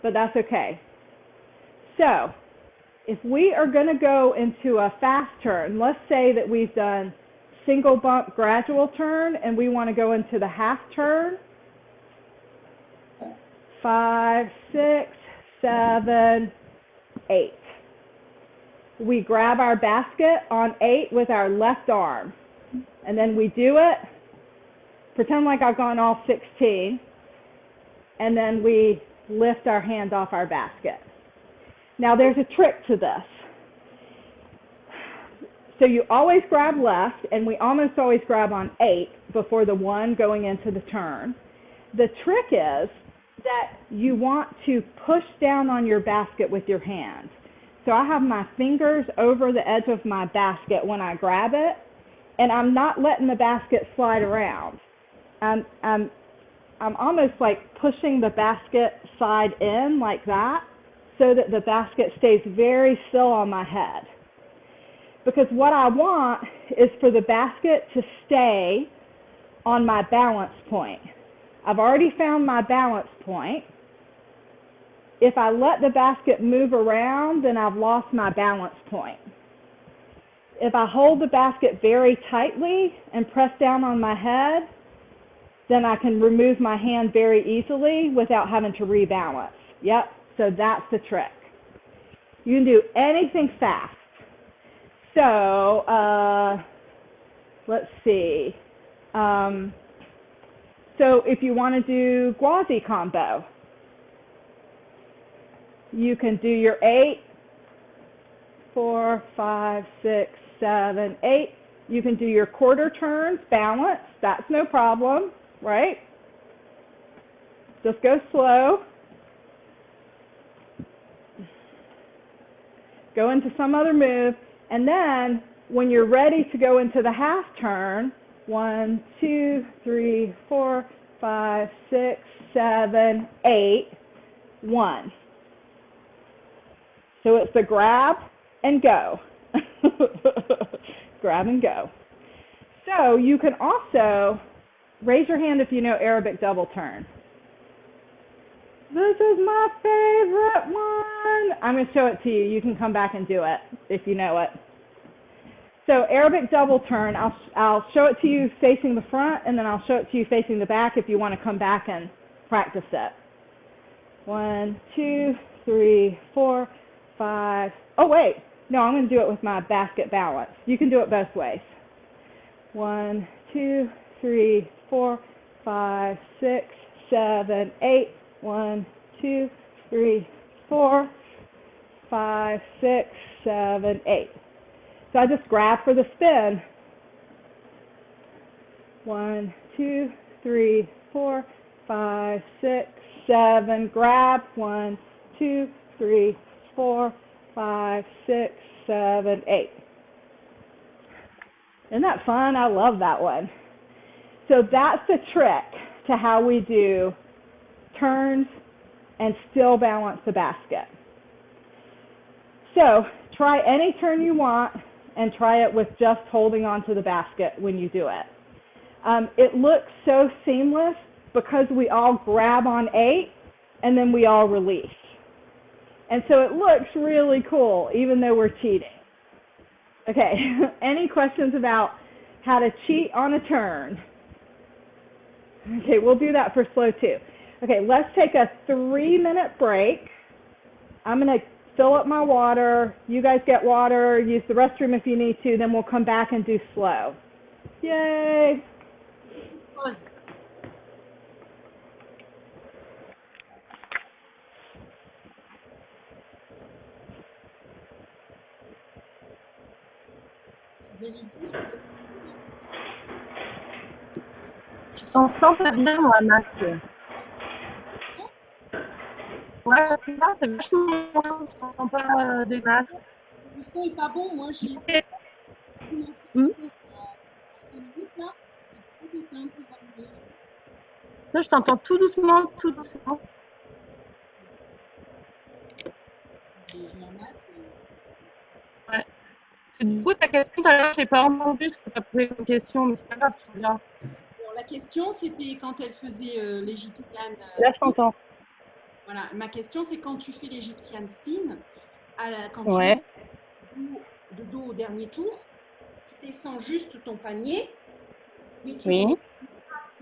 Speaker 3: but that's okay. So if we are going to go into a fast turn, let's say that we've done single bump gradual turn and we want to go into the half turn. 5, 6, 7, 8. We grab our basket on 8 with our left arm, and then we do it. Pretend like I've gone all 16, and then we lift our hand off our basket. Now there's a trick to this. So you always grab left, and we almost always grab on 8 before the 1 going into the turn. The trick is that you want to push down on your basket with your hands. So I have my fingers over the edge of my basket when I grab it, and I'm not letting the basket slide around. I'm almost like pushing the basket side in like that so that the basket stays very still on my head. Because what I want is for the basket to stay on my balance point. I've already found my balance point. If I let the basket move around, then I've lost my balance point. If I hold the basket very tightly and press down on my head, then I can remove my hand very easily without having to rebalance. Yep, so that's the trick. You can do anything fast. So, let's see. So if you want to do Gwazi combo, you can do your 8, 4, 5, 6, 7, 8. You can do your quarter turns, balance. That's no problem, right? Just go slow. go into some other move, and then when you're ready to go into the half turn, 1, 2, 3, 4, 5, 6, 7, 8, 1. So it's the grab and go. Grab and go. So you can also raise your hand if you know Arabic double turn. This is my favorite one. I'm going to show it to you. You can come back and do it if you know it. So Arabic double turn, I'll show it to you facing the front, and then I'll show it to you facing the back if you want to come back and practice it. 1, 2, 3, 4, 5. Oh, wait. No, I'm going to do it with my basket balance. You can do it both ways. 1, 2, 3, 4, 5, 6, 7, 8. 1, 2, 3, 4, 5, 6, 7, 8. So I just grab for the spin. 1, 2, 3, 4, 5, 6, 7. Grab. 1, 2, 3, 4, 5, 6, 7, 8. Isn't that fun? I love that one. So that's the trick to how we do turns and still balance the basket. So try any turn you want and try it with just holding onto the basket when you do it. It looks so seamless because we all grab on 8 and then we all release. And so it looks really cool even though we're cheating. Okay, any questions about how to cheat on a turn? Okay, we'll do that for slow 2. Okay, let's take a 3-minute break. I'm going to fill up my water. You guys get water, use the restroom if you need to, then we'll come back and do slow. Yay!
Speaker 1: Pause.
Speaker 8: Je t'entends pas bien, moi, Max. Ouais, là, c'est vachement loin, je t'entends pas des masses.
Speaker 1: Le son est pas bon, moi j'ai
Speaker 8: Ça, je t'entends tout doucement, tout doucement. Ouais. Du coup, ta question, tout à l'heure, je n'ai pas entendu ce que tu as posé comme question, mais c'est pas grave, tu reviens.
Speaker 1: Alors, la question, c'était quand elle faisait l'égyptienne.
Speaker 8: Là, je t'entends.
Speaker 1: Voilà, ma question, c'est quand tu fais l'égyptienne spin, quand
Speaker 8: Ouais.
Speaker 1: tu mets de dos au dernier tour, tu descends juste ton panier, mais tu
Speaker 8: Oui.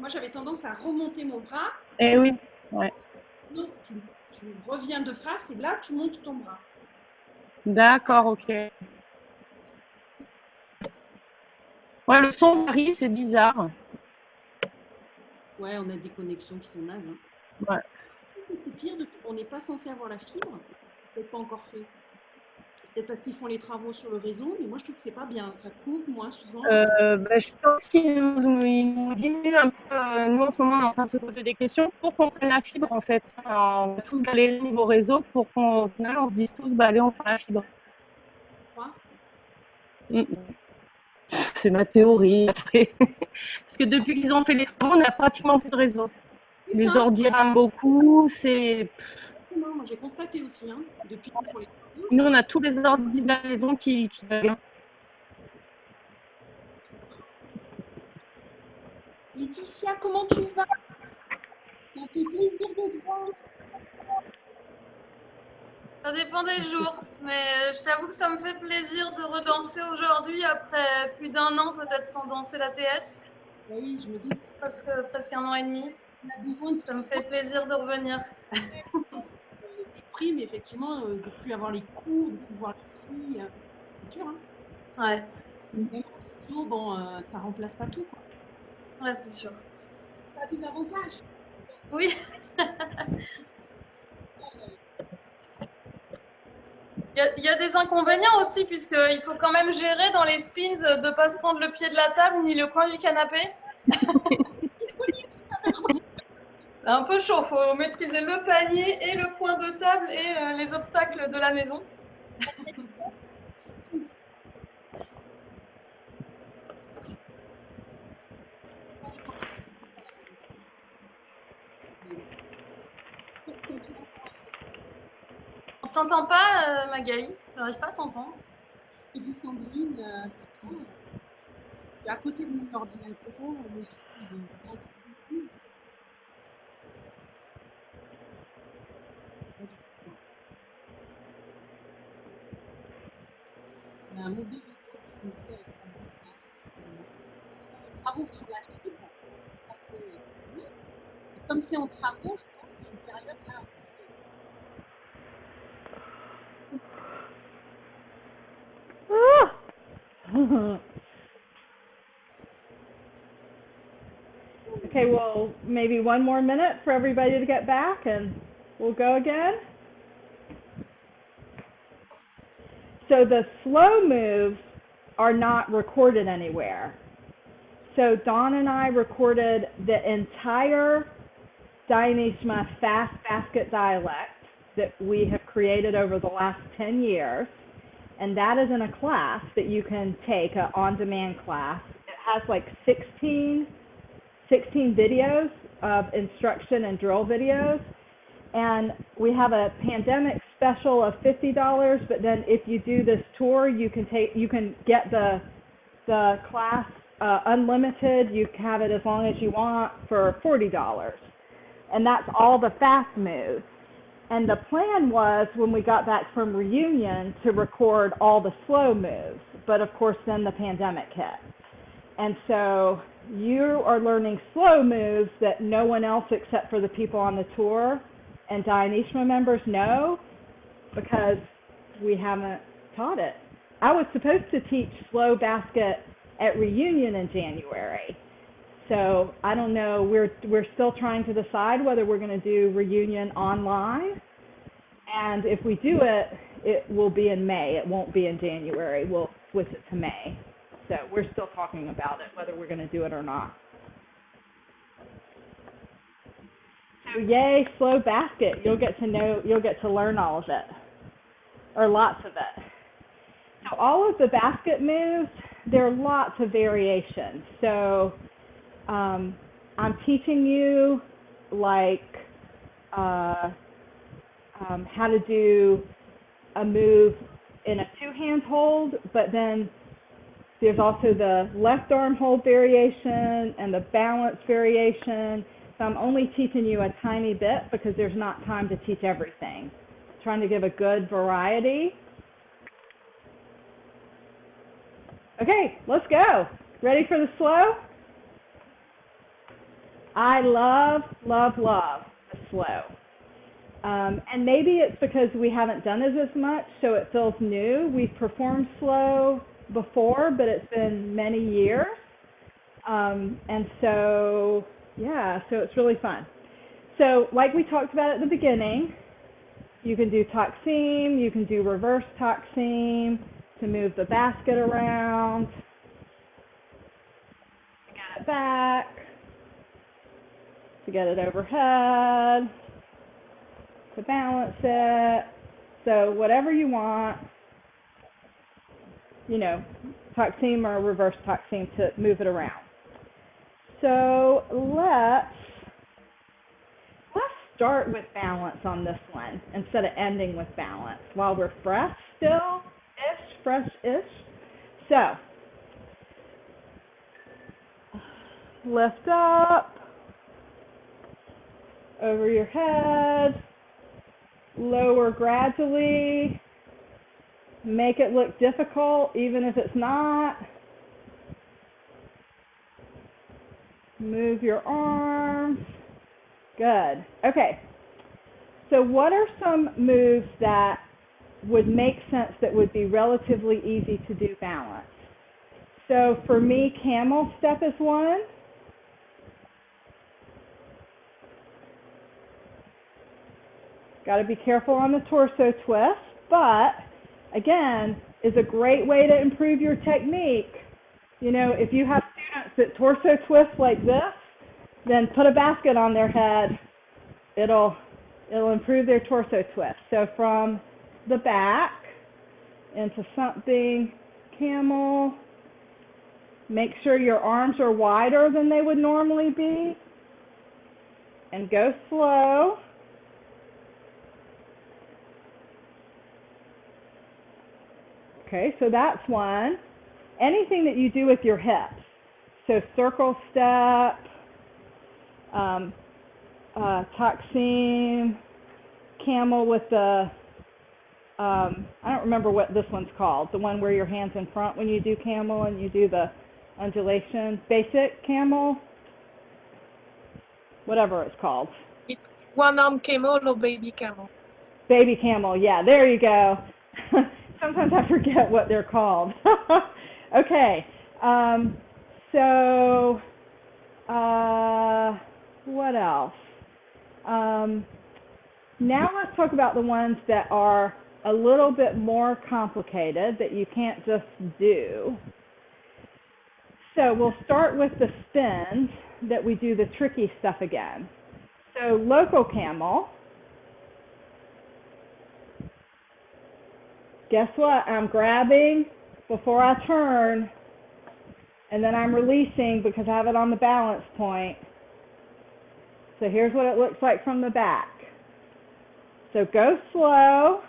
Speaker 1: moi, j'avais tendance à remonter mon bras.
Speaker 8: Eh oui, ouais.
Speaker 1: Donc, tu reviens de face et là, tu montes ton bras.
Speaker 8: D'accord, ok. Ouais, le son varie, c'est bizarre.
Speaker 1: Ouais, on a des connexions qui sont nazes. Hein.
Speaker 8: Ouais.
Speaker 1: C'est pire, on n'est pas censé avoir la fibre. Peut-être pas encore fait. Peut-être parce qu'ils font les travaux sur le réseau, mais moi je trouve que c'est pas bien. Ça coupe moins souvent.
Speaker 8: Je pense qu'ils nous diminuent un peu. Nous, en ce moment, on est en train de se poser des questions pour qu'on prenne la fibre, en fait. On va tous galérer au niveau réseau pour qu'au final, on se dise tous, bah, allez, on prend la fibre.
Speaker 1: Quoi ?
Speaker 8: C'est ma théorie, après. Parce que depuis qu'ils ont fait les travaux, on n'a pratiquement plus de réseau. Les ordi rament beaucoup, c'est...
Speaker 1: Moi, j'ai constaté aussi, hein, depuis pour les travaux.
Speaker 8: Nous, on a tous les ordi de la maison qui bug.
Speaker 1: Laetitia, comment tu vas? Ça fait plaisir de te voir.
Speaker 7: Ça dépend des jours, mais je t'avoue que ça me fait plaisir de redanser aujourd'hui après plus d'1 an peut-être sans danser la TS.
Speaker 1: Bah oui, je me doute.
Speaker 7: Presque 1 an et demi.
Speaker 1: On a besoin de
Speaker 7: ça me fait plaisir de revenir.
Speaker 1: Des primes, effectivement, de ne plus avoir les cours, de plus voir les filles. C'est dur, hein?
Speaker 7: Ouais.
Speaker 1: Même en physio, bon, ça remplace pas tout, quoi.
Speaker 7: Ouais, c'est sûr.
Speaker 1: Ça a des avantages.
Speaker 7: Oui. Il y a des inconvénients aussi, puisqu'il faut quand même gérer dans les spins de ne pas se prendre le pied de la table ni le coin du canapé. C'est un peu chaud, il faut maîtriser le panier et le coin de table et les obstacles de la maison. t'entends pas, Magali. J'arrive pas à t'entendre.
Speaker 1: Je dis Sandrine, pourtant, je suis à côté de mon ordinateur, le son il est bien accessible. Pas du tout. Il y a un mauvais réseau, c'est ce qu'on dit avec Sandrine. Dans les travaux sur la fibre, c'est censé être mieux. Et comme c'est en travaux, je pense qu'il y a une période là un peu.
Speaker 3: Ah! Okay, well, maybe one more minute for everybody to get back and we'll go again. So the slow moves are not recorded anywhere. So Dawn and I recorded the entire Dainishma fast basket dialect that we have created over the last 10 years. And that is in a class that you can take, an on-demand class. It has like 16 videos of instruction and drill videos. And we have a pandemic special of $50, but then if you do this tour, you can get the class unlimited. You can have it as long as you want for $40. And that's all the fast moves. And the plan was when we got back from reunion to record all the slow moves, but of course then the pandemic hit. And so you are learning slow moves that no one else except for the people on the tour and Dainishma members know because we haven't taught it. I was supposed to teach slow basket at reunion in January. So I don't know, we're still trying to decide whether we're going to do reunion online. And if we do it, it will be in May. It won't be in January. We'll switch it to May. So we're still talking about it, whether we're going to do it or not. So yay, slow basket. You'll get to learn all of it, or lots of it. So all of the basket moves, there are lots of variations. So I'm teaching you like how to do a move in a two-hand hold, but then there's also the left arm hold variation and the balance variation. So I'm only teaching you a tiny bit because there's not time to teach everything. I'm trying to give a good variety. Okay, let's go. Ready for the slow? I love, love, love the slow. And maybe it's because we haven't done it as much, so it feels new. We've performed slow before, but it's been many years. And so, yeah, so it's really fun. So like we talked about at the beginning, you can do taksim, you can do reverse taksim to move the basket around, to get it back, to get it overhead, to balance it. So whatever you want, you know, taksim or reverse taksim to move it around. So let's start with balance on this one instead of ending with balance while we're fresh still-ish, fresh-ish. So lift up over your head, lower gradually, make it look difficult even if it's not. Move your arms. Good. Okay. So what are some moves that would make sense that would be relatively easy to do balance? So for me, camel step is one. Got to be careful on the torso twist, but again, is a great way to improve your technique. You know, if you have students that torso twist like this, then put a basket on their head. It'll improve their torso twist. So from the back into something camel. Make sure your arms are wider than they would normally be. And go slow. Okay, so that's one. Anything that you do with your hips. So circle step, tuck seam, camel with the, I don't remember what this one's called, the one where your hand's in front when you do camel and you do the undulation. Basic camel, whatever it's called.
Speaker 9: It's one-arm camel or baby camel.
Speaker 3: Baby camel, yeah, there you go. Sometimes I forget what they're called. Okay, so what else? Now let's talk about the ones that are a little bit more complicated that you can't just do. So we'll start with the spins that we do the tricky stuff again. So local camel. Guess what? I'm grabbing before I turn, and then I'm releasing because I have it on the balance point. So here's what it looks like from the back. So go slow,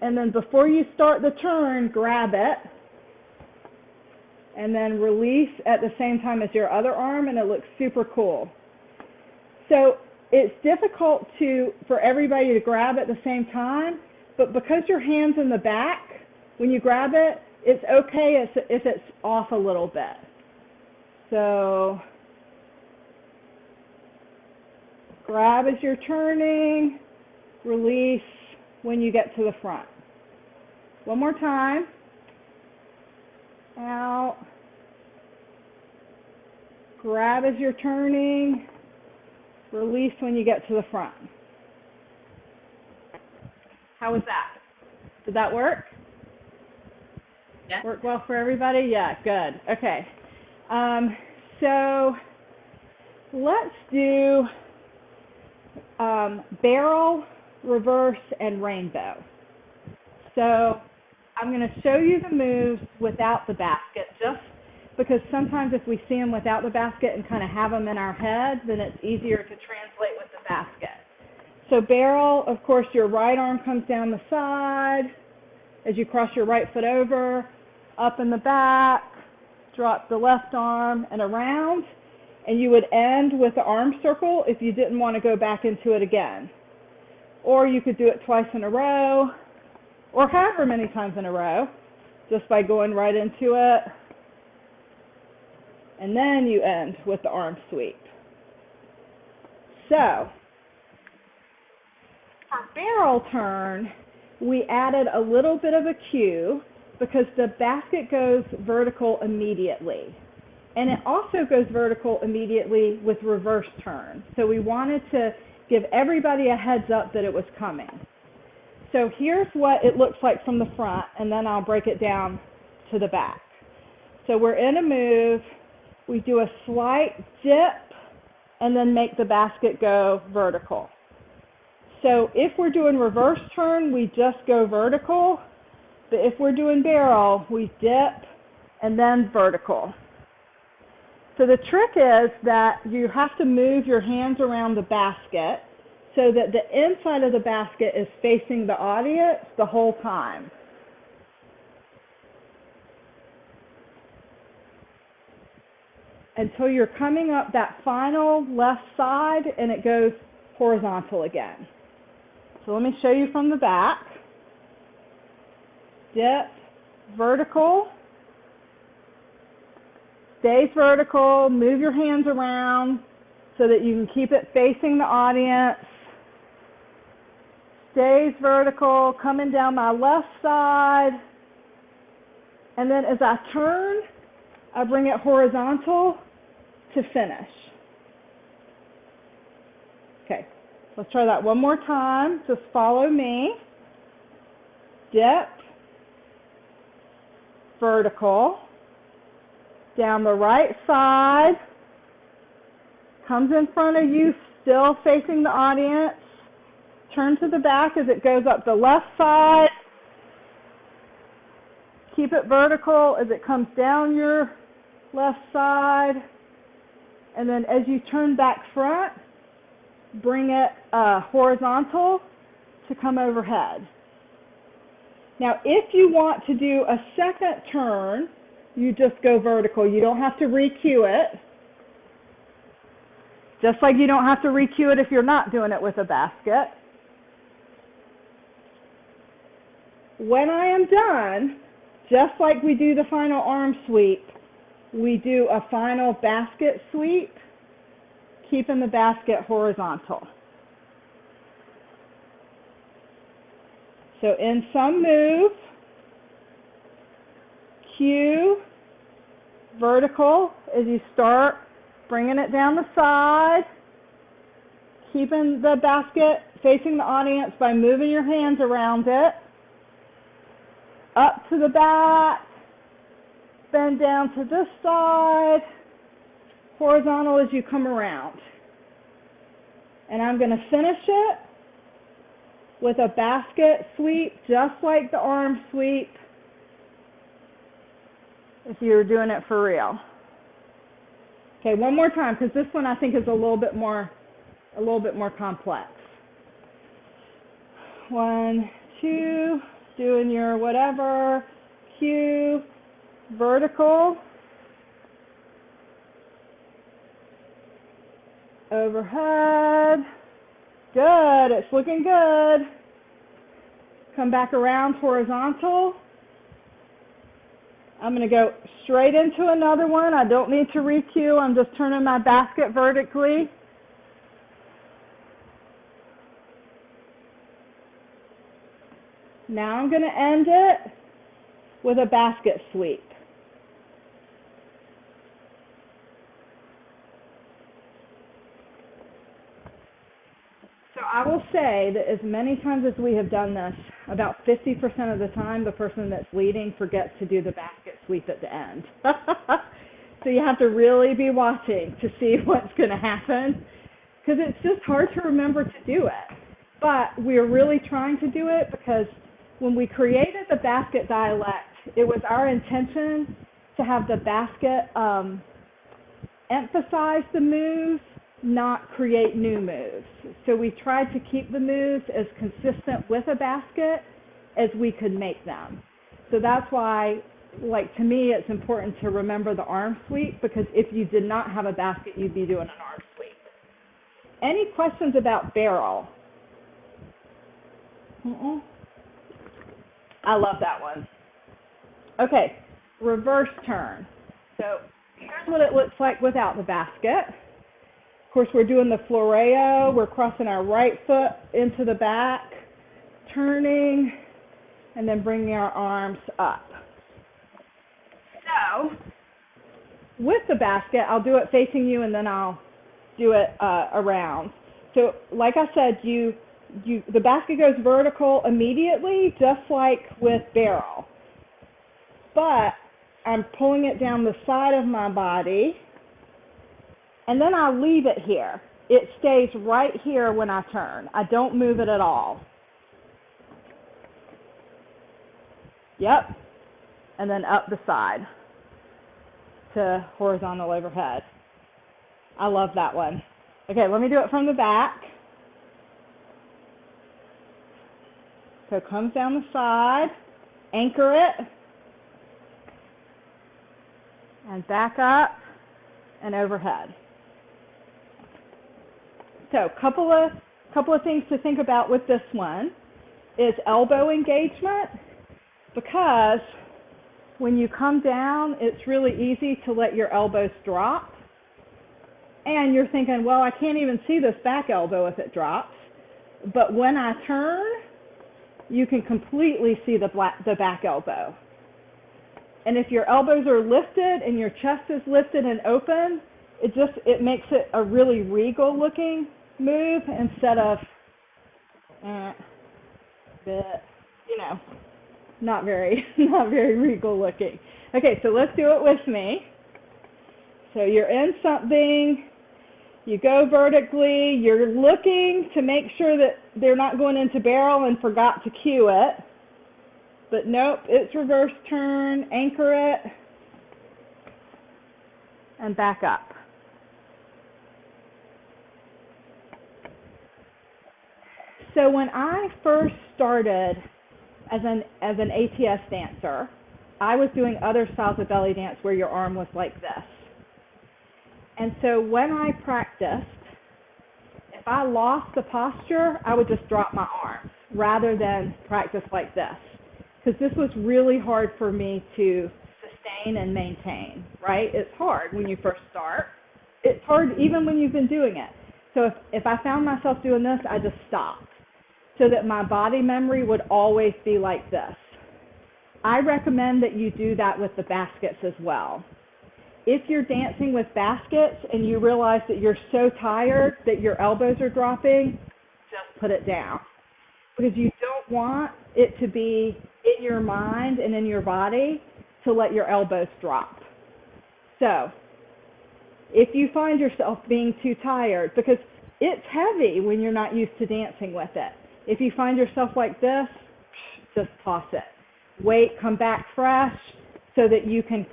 Speaker 3: and then before you start the turn, grab it, and then release at the same time as your other arm, and it looks super cool. So it's difficult for everybody to grab at the same time, but because your hand's in the back, when you grab it, it's okay if it's off a little bit. So grab as you're turning, release when you get to the front. One more time. Out. Grab as you're turning, release when you get to the front. How was that? Did that work?
Speaker 1: Yeah.
Speaker 3: Work well for everybody? Yeah, good. Okay. So let's do barrel, reverse, and rainbow. So I'm going to show you the moves without the basket, just because sometimes if we see them without the basket and kind of have them in our head, then it's easier to translate with the basket. So barrel, of course, your right arm comes down the side as you cross your right foot over, up in the back, drop the left arm and around, and you would end with the arm circle if you didn't want to go back into it again. Or you could do it twice in a row, or however many times in a row, just by going right into it. And then you end with the arm sweep. So, for barrel turn, we added a little bit of a cue because the basket goes vertical immediately. And it also goes vertical immediately with reverse turn. So we wanted to give everybody a heads up that it was coming. So here's what it looks like from the front, and then I'll break it down to the back. So we're in a move, we do a slight dip, and then make the basket go vertical. So if we're doing reverse turn, we just go vertical, but if we're doing barrel, we dip and then vertical. So the trick is that you have to move your hands around the basket so that the inside of the basket is facing the audience the whole time. Until you're coming up that final left side and it goes horizontal again. So let me show you from the back. Dip, vertical, stays vertical, move your hands around so that you can keep it facing the audience. Stays vertical, coming down my left side. And then as I turn, I bring it horizontal to finish. Okay, let's try that one more time. Just follow me. Dip, vertical, down the right side, comes in front of you, still facing the audience. Turn to the back as it goes up the left side. Keep it vertical as it comes down your left side. And then as you turn back front, bring it horizontal to come overhead. Now, if you want to do a second turn, you just go vertical. You don't have to re-cue it. Just like you don't have to re-cue it if you're not doing it with a basket. When I am done, just like we do the final arm sweep, we do a final basket sweep, keeping the basket horizontal. So in some move, cue, vertical as you start, bringing it down the side, keeping the basket facing the audience by moving your hands around it, up to the back, bend down to this side, horizontal as you come around. And I'm going to finish it with a basket sweep, just like the arm sweep, if you're doing it for real. Okay, one more time, because this one I think is a little bit more complex. 1, 2, doing your whatever, cue, vertical, overhead. Good, it's looking good. Come back around horizontal. I'm going to go straight into another one. I don't need to re-cue. I'm just turning my basket vertically. Now I'm going to end it with a basket sweep. So I will say that as many times as we have done this, about 50% of the time the person that's leading forgets to do the basket sweep at the end. So you have to really be watching to see what's going to happen, because it's just hard to remember to do it. But we're really trying to do it because when we created the basket dialect, it was our intention to have the basket emphasize the moves, not create new moves. So we tried to keep the moves as consistent with a basket as we could make them. So that's why, like, to me, it's important to remember the arm sweep, because if you did not have a basket, you'd be doing an arm sweep. Any questions about barrel? I love that one. Okay, reverse turn. So here's what it looks like without the basket. Of course, we're doing the floreo. We're crossing our right foot into the back, turning, and then bringing our arms up. So with the basket, I'll do it facing you, and then I'll do it around. So like I said, the basket goes vertical immediately, just like with barrel. But I'm pulling it down the side of my body, and then I'll leave it here. It stays right here when I turn. I don't move it at all. Yep. And then up the side to horizontal overhead. I love that one. Okay, let me do it from the back. So it comes down the side, anchor it, and back up and overhead. So couple of things to think about with this one is elbow engagement, because when you come down, it's really easy to let your elbows drop. And you're thinking, well, I can't even see this back elbow if it drops. But when I turn, you can completely see the back elbow. And if your elbows are lifted and your chest is lifted and open, it makes it a really regal looking move instead of not very regal looking. Okay, so let's do it with me. So you're in something, you go vertically, you're looking to make sure that they're not going into barrel and forgot to cue it. But nope, it's reverse turn, anchor it, and back up. So when I first started as an ATS dancer, I was doing other styles of belly dance where your arm was like this. And so when I practiced, if I lost the posture, I would just drop my arms rather than practice like this. Because this was really hard for me to sustain and maintain, right? It's hard when you first start. It's hard even when you've been doing it. So if I found myself doing this, I just stopped so that my body memory would always be like this. I recommend that you do that with the baskets as well. If you're dancing with baskets and you realize that you're so tired that your elbows are dropping, just put it down. Because you don't want it to be in your mind and in your body to let your elbows drop. So if you find yourself being too tired, because it's heavy when you're not used to dancing with it. If you find yourself like this, just toss it. Wait, come back fresh so that you can,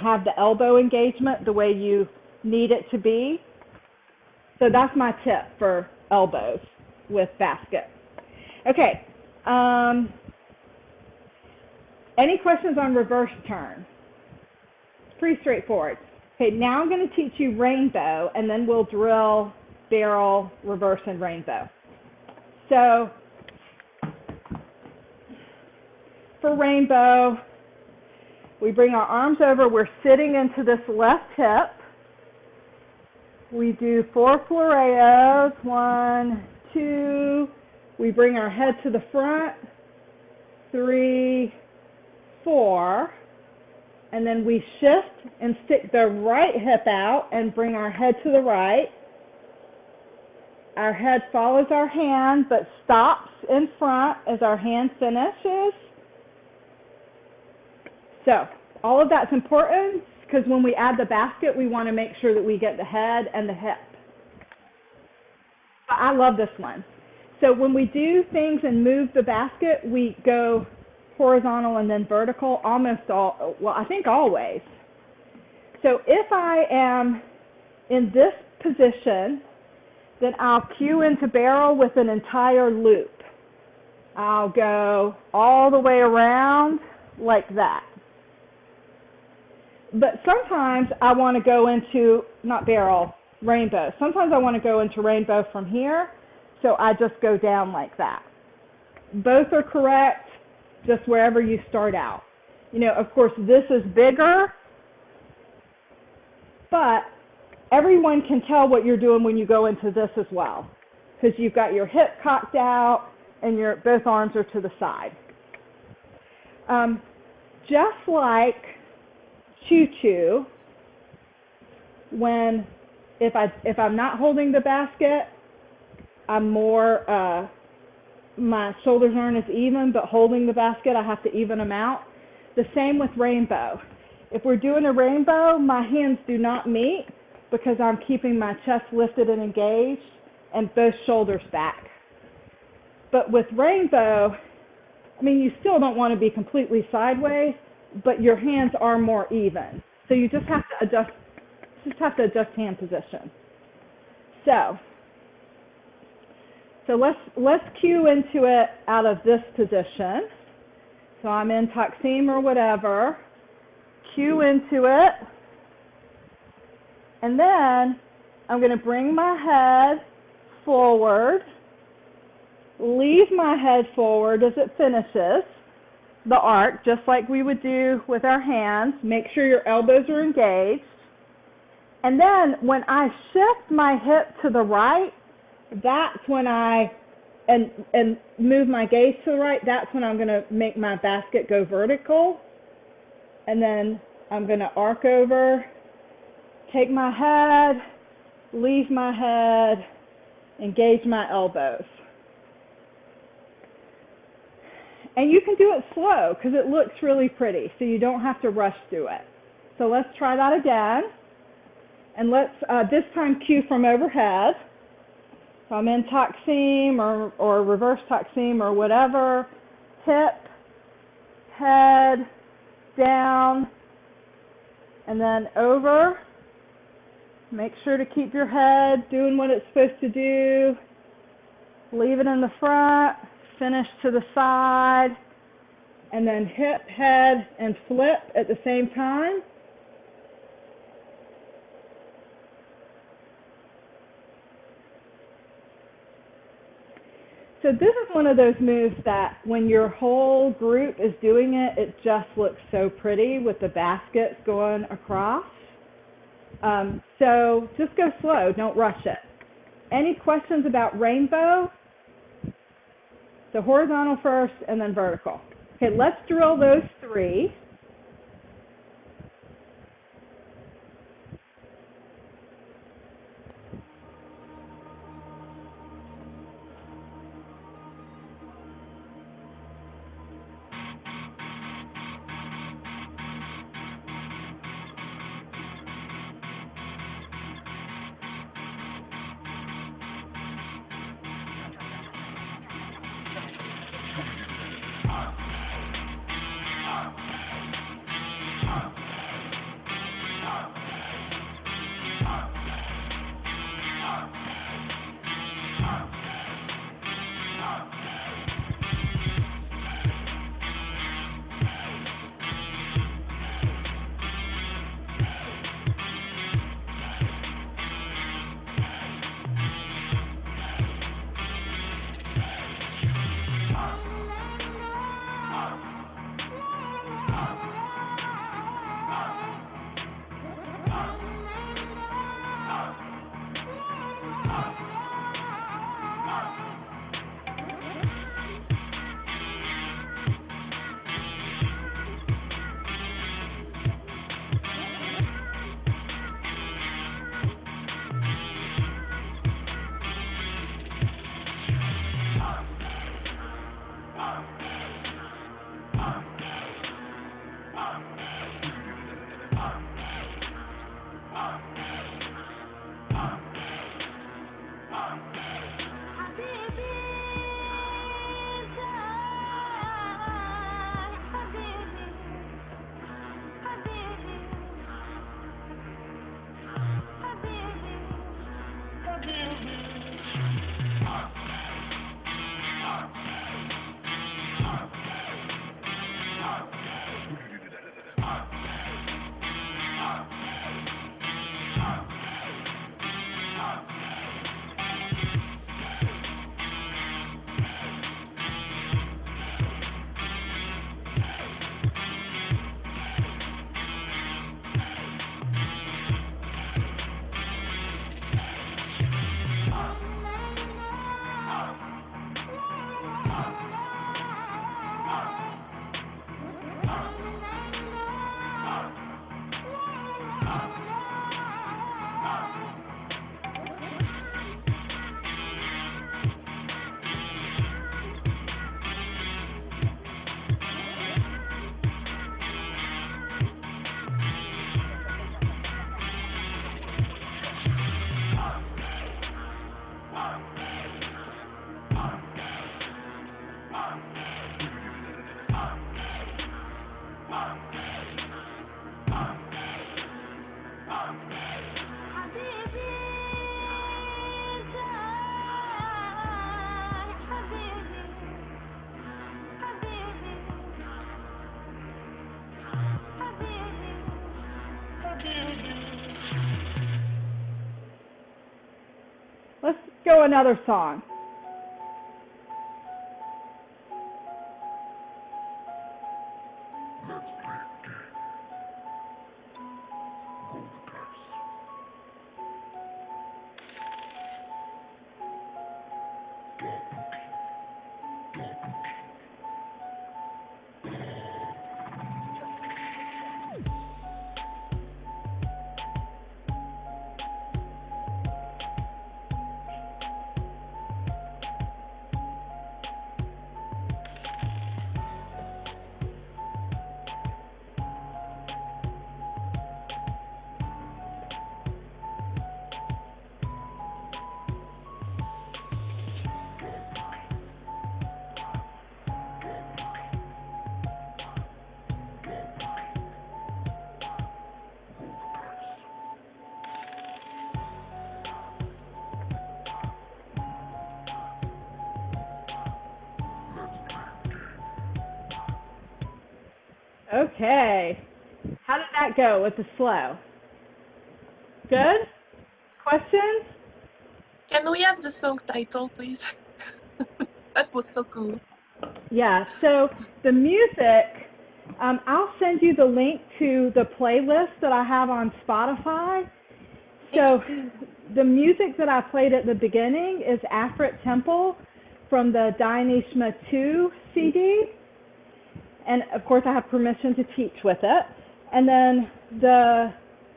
Speaker 3: have the elbow engagement the way you need it to be. So that's my tip for elbows with basket. Okay. Any questions on reverse turn? It's pretty straightforward. Okay, now I'm going to teach you rainbow, and then we'll drill, barrel, reverse, and rainbow. So for rainbow, we bring our arms over. We're sitting into this left hip. We do 4 floreos, 1, 2. We bring our head to the front, 3, 4. And then we shift and stick the right hip out and bring our head to the right. Our head follows our hand but stops in front as our hand finishes. So all of that's important because when we add the basket, we want to make sure that we get the head and the hip. But I love this one. So when we do things and move the basket, we go horizontal and then vertical I think always. So if I am in this position, then I'll cue into barrel with an entire loop. I'll go all the way around like that. But sometimes I want to go into, not barrel, rainbow. Sometimes I want to go into rainbow from here, so I just go down like that. Both are correct, just wherever you start out. Of course, this is bigger, but everyone can tell what you're doing when you go into this as well, because you've got your hip cocked out and both arms are to the side. Just like choo-choo, if I'm not holding the basket, I'm more, my shoulders aren't as even, but holding the basket, I have to even them out. The same with rainbow. If we're doing a rainbow, my hands do not meet because I'm keeping my chest lifted and engaged and both shoulders back. But with rainbow, you still don't want to be completely sideways, but your hands are more even. So you just have to adjust hand position. So let's cue into it out of this position. So I'm in Taksim or whatever. Cue into it. And then I'm going to bring my head forward, leave my head forward as it finishes the arc, just like we would do with our hands. Make sure your elbows are engaged. And then when I shift my hip to the right, that's when and move my gaze to the right, that's when I'm going to make my basket go vertical. And then I'm going to arc over, take my head, leave my head, engage my elbows. And you can do it slow because it looks really pretty, so you don't have to rush through it. So let's try that again. And let's this time cue from overhead. So I'm in Taksim or reverse Taksim or whatever. Hip, head, down, and then over. Make sure to keep your head doing what it's supposed to do. Leave it in the front. Finish to the side, and then hip, head, and flip at the same time. So this is one of those moves that when your whole group is doing it, it just looks so pretty with the baskets going across. So just go slow, don't rush it. Any questions about rainbow? So horizontal first and then vertical. Okay, let's drill those three. Let's go another song. Okay. How did that go with the slow? Good? Questions?
Speaker 9: Can we have the song title, please? That was so cool.
Speaker 3: Yeah, so the music, I'll send you the link to the playlist that I have on Spotify. So the music that I played at the beginning is Afrit Temple from the Dionysia 2 CD. And of course I have permission to teach with it. And then the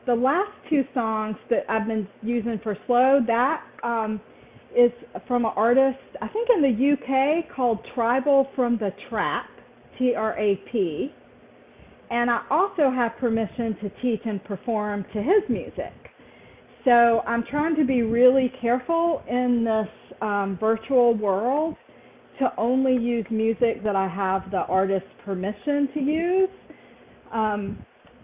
Speaker 3: last two songs that I've been using for slow, that is from an artist, I think in the UK, called Tribal from the Trap, T-R-A-P. And I also have permission to teach and perform to his music. So I'm trying to be really careful in this virtual world to only use music that I have the artist's permission to use.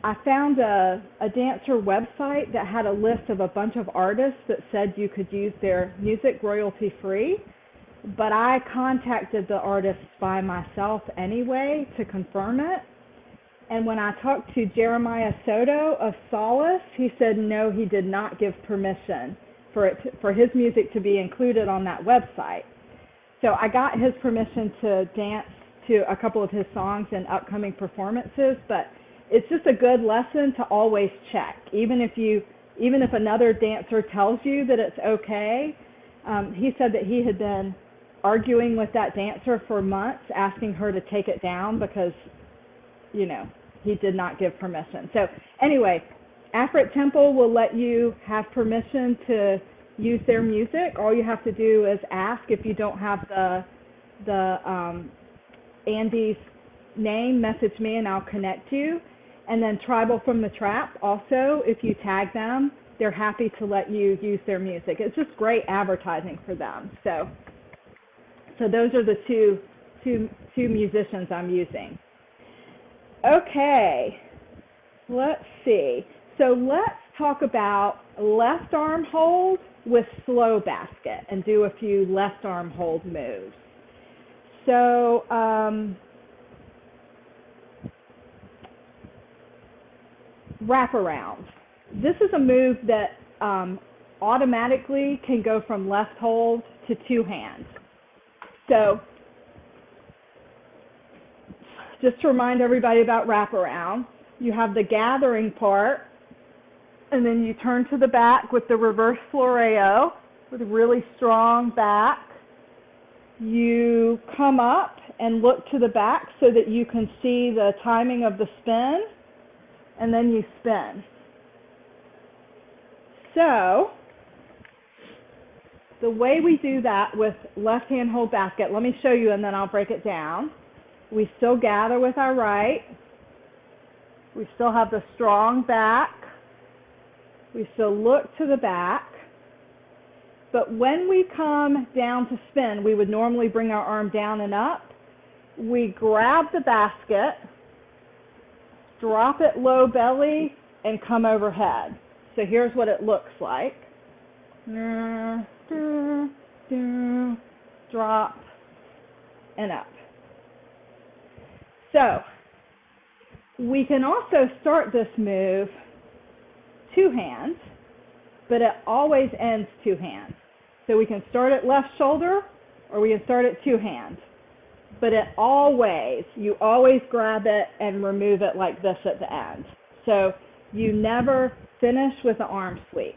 Speaker 3: I found a dancer website that had a list of a bunch of artists that said you could use their music royalty free, but I contacted the artists by myself anyway to confirm it. And when I talked to Jeremiah Soto of Solace, he said no, he did not give permission for his music to be included on that website. So I got his permission to dance to a couple of his songs in upcoming performances, but it's just a good lesson to always check. Even if another dancer tells you that it's okay, he said that he had been arguing with that dancer for months, asking her to take it down because, you know, he did not give permission. So anyway, Afrit Temple will let you have permission to use their music. All you have to do is ask. If you don't have the Andy's name, message me and I'll connect you. And then Tribal from the Trap, also, if you tag them, they're happy to let you use their music. It's just great advertising for them. So those are the two musicians I'm using. Okay, let's see. So let's talk about left arm hold with slow basket and do a few left arm hold moves. So wraparound. This is a move that automatically can go from left hold to two hands. So just to remind everybody about wraparound, you have the gathering part, and then you turn to the back with the reverse floreo with a really strong back. You come up and look to the back so that you can see the timing of the spin, and then you spin. So the way we do that with left hand hold basket, let me show you and then I'll break it down. We still gather with our right. We still have the strong back. We still look to the back. But when we come down to spin, we would normally bring our arm down and up. We grab the basket, drop it low belly, and come overhead. So here's what it looks like. Drop and up. So we can also start this move two hands, but it always ends two hands. So we can start at left shoulder or we can start at two hands. But you always grab it and remove it like this at the end. So you never finish with the arm sweep.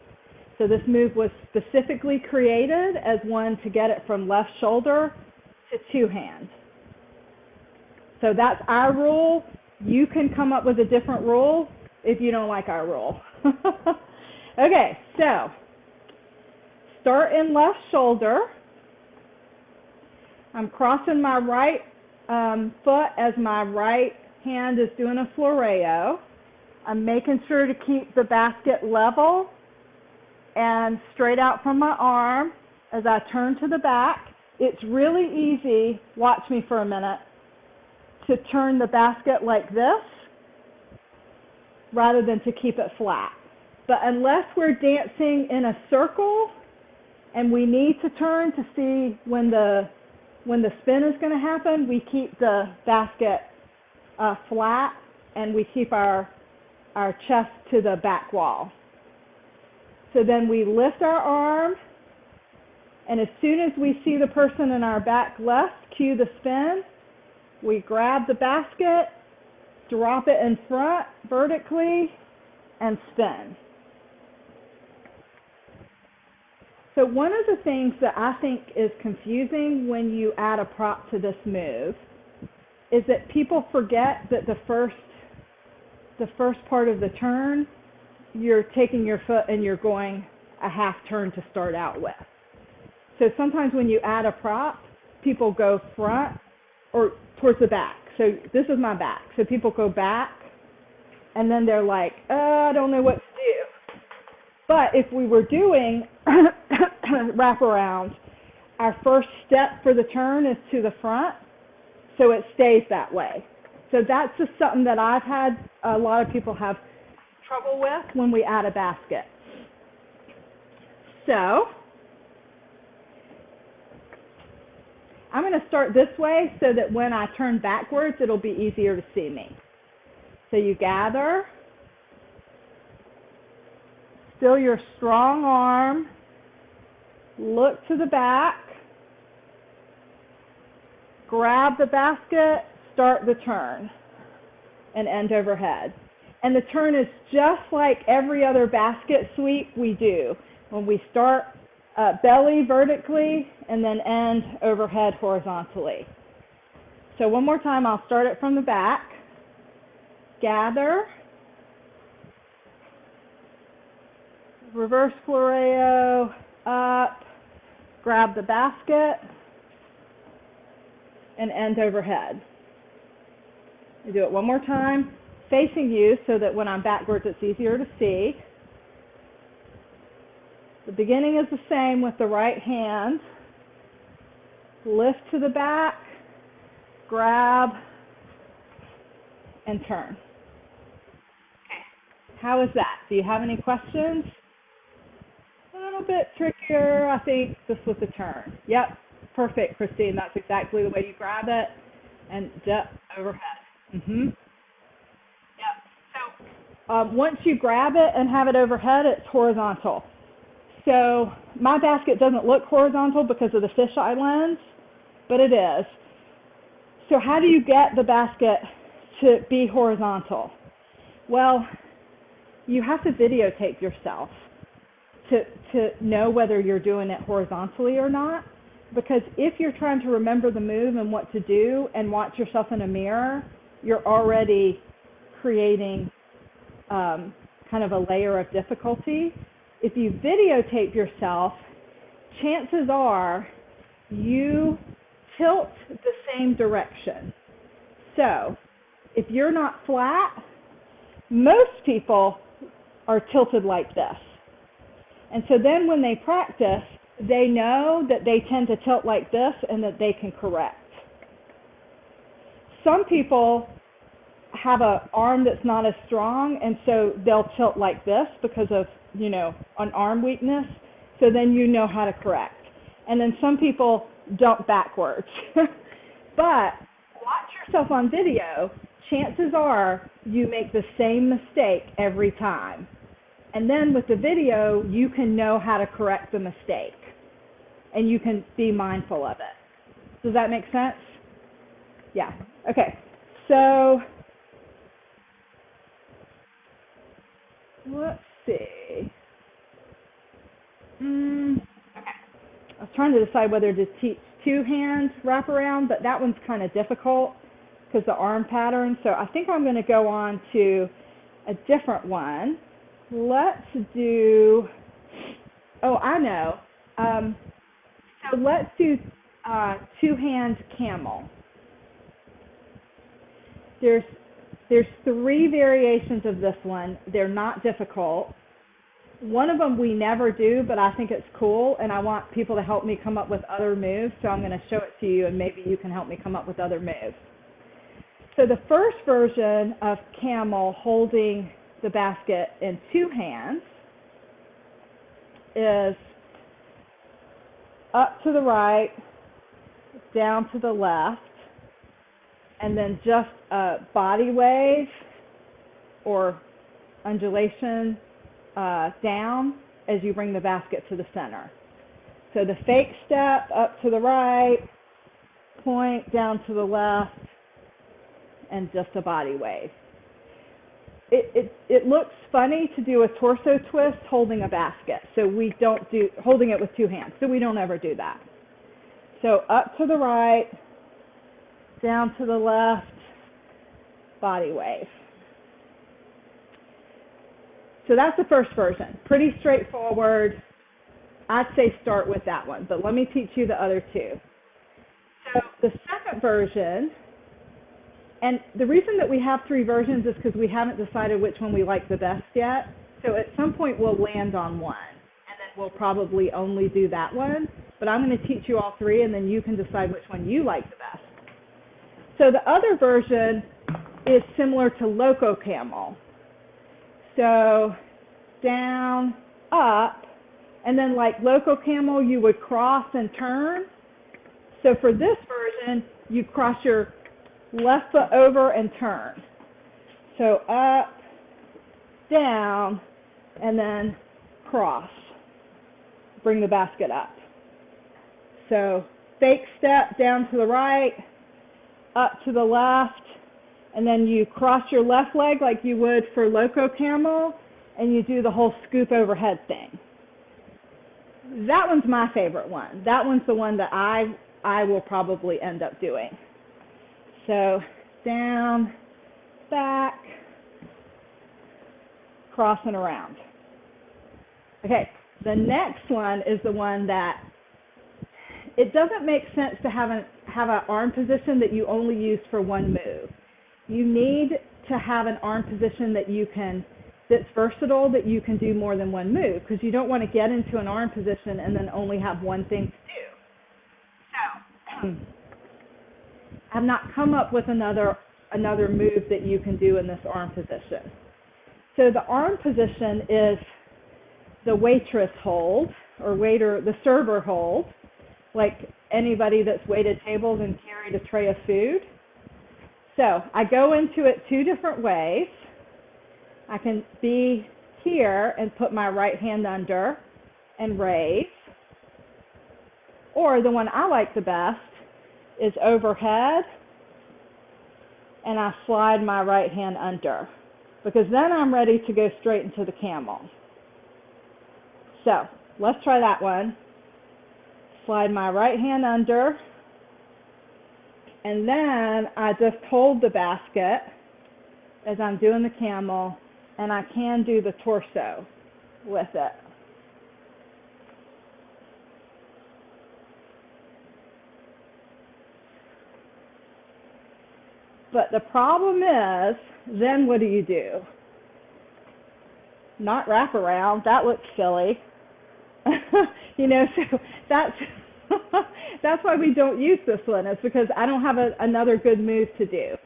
Speaker 3: So this move was specifically created as one to get it from left shoulder to two hands. So that's our rule. You can come up with a different rule if you don't like our rule. Okay, so start in left shoulder. I'm crossing my right foot as my right hand is doing a floreo. I'm making sure to keep the basket level and straight out from my arm as I turn to the back. It's really easy, watch me for a minute, to turn the basket like this rather than to keep it flat. But unless we're dancing in a circle and we need to turn to see when the spin is going to happen, we keep the basket flat and we keep our chest to the back wall. So then we lift our arm, and as soon as we see the person in our back left cue the spin, we grab the basket, drop it in front vertically, and spin. So one of the things that I think is confusing when you add a prop to this move is that people forget that the first part of the turn, you're taking your foot and you're going a half turn to start out with. So sometimes when you add a prop, people go front or towards the back. So this is my back. So people go back and then they're like, oh, I don't know what to do. But if we were doing wraparound, our first step for the turn is to the front, so it stays that way. So that's just something that I've had a lot of people have trouble with when we add a basket. So I'm going to start this way so that when I turn backwards, it'll be easier to see me. So you gather, still your strong arm, look to the back, grab the basket, start the turn, and end overhead. And the turn is just like every other basket sweep we do. When we start belly vertically and then end overhead horizontally. So one more time, I'll start it from the back. Gather, reverse floreo, up, grab the basket, and end overhead. I do it one more time, facing you so that when I'm backwards it's easier to see. The beginning is the same with the right hand. Lift to the back, grab, and turn. Okay. How is that? Do you have any questions? A little bit trickier, I think, just with the turn. Yep, perfect, Christine. That's exactly the way you grab it, and jump overhead. Yep. So once you grab it and have it overhead, it's horizontal. So my basket doesn't look horizontal because of the fisheye lens, but it is. So how do you get the basket to be horizontal? Well, you have to videotape yourself to know whether you're doing it horizontally or not. Because if you're trying to remember the move and what to do and watch yourself in a mirror, you're already creating kind of a layer of difficulty. If you videotape yourself, chances are you tilt the same direction. So if you're not flat, most people are tilted like this. And so then when they practice, they know that they tend to tilt like this and that they can correct. Some people have an arm that's not as strong, and so they'll tilt like this because of, you know, an arm weakness. So then you know how to correct. And then some people jump backwards. But watch yourself on video. Chances are you make the same mistake every time. And then with the video, you can know how to correct the mistake. And you can be mindful of it. Does that make sense? Yeah. Okay. So let's see. Okay. I was trying to decide whether to teach two-hand wraparound, but that one's kind of difficult because the arm pattern. So I think I'm going to go on to a different one. Let's do, oh, I know. So let's do two-hand camel. There's three variations of this one. They're not difficult. One of them we never do, but I think it's cool, and I want people to help me come up with other moves, so I'm going to show it to you, and maybe you can help me come up with other moves. So the first version of camel holding the basket in two hands is up to the right, down to the left, and then just a body wave or undulation down as you bring the basket to the center. So the fake step up to the right, point down to the left, and just a body wave. It looks funny to do a torso twist holding a basket, so we don't do, holding it with two hands, so we don't ever do that. So up to the right, down to the left, body wave. So that's the first version, pretty straightforward. I'd say start with that one, but let me teach you the other two. So the second version, and the reason that we have three versions is because we haven't decided which one we like the best yet. So at some point we'll land on one, and then we'll probably only do that one. But I'm going to teach you all three, and then you can decide which one you like the best. So the other version is similar to Loco Camel. So down, up, and then like Loco Camel, you would cross and turn. So for this version, you cross your left foot over and turn. So up, down, and then cross. Bring the basket up. So fake step down to the right, up to the left, and then you cross your left leg like you would for Loco Camel, and you do the whole scoop overhead thing. That one's my favorite one. That one's the one that I will probably end up doing. So down, back, cross and around. Okay, the next one is the one that it doesn't make sense to have an arm position that you only use for one move. You need to have an arm position that that's versatile, that you can do more than one move, because you don't want to get into an arm position and then only have one thing to do. So I've not come up with another move that you can do in this arm position. So the arm position is the waitress hold, or the server hold, like anybody that's waited tables and carried a tray of food. So I go into it two different ways. I can be here and put my right hand under and raise. Or the one I like the best is overhead, and I slide my right hand under, because then I'm ready to go straight into the camel. So let's try that one. Slide my right hand under, and then I just hold the basket as I'm doing the camel, and I can do the torso with it. But the problem is, then what do? Not wrap around. That looks silly. You know, so that's why we don't use this one. It's because I don't have another good move to do.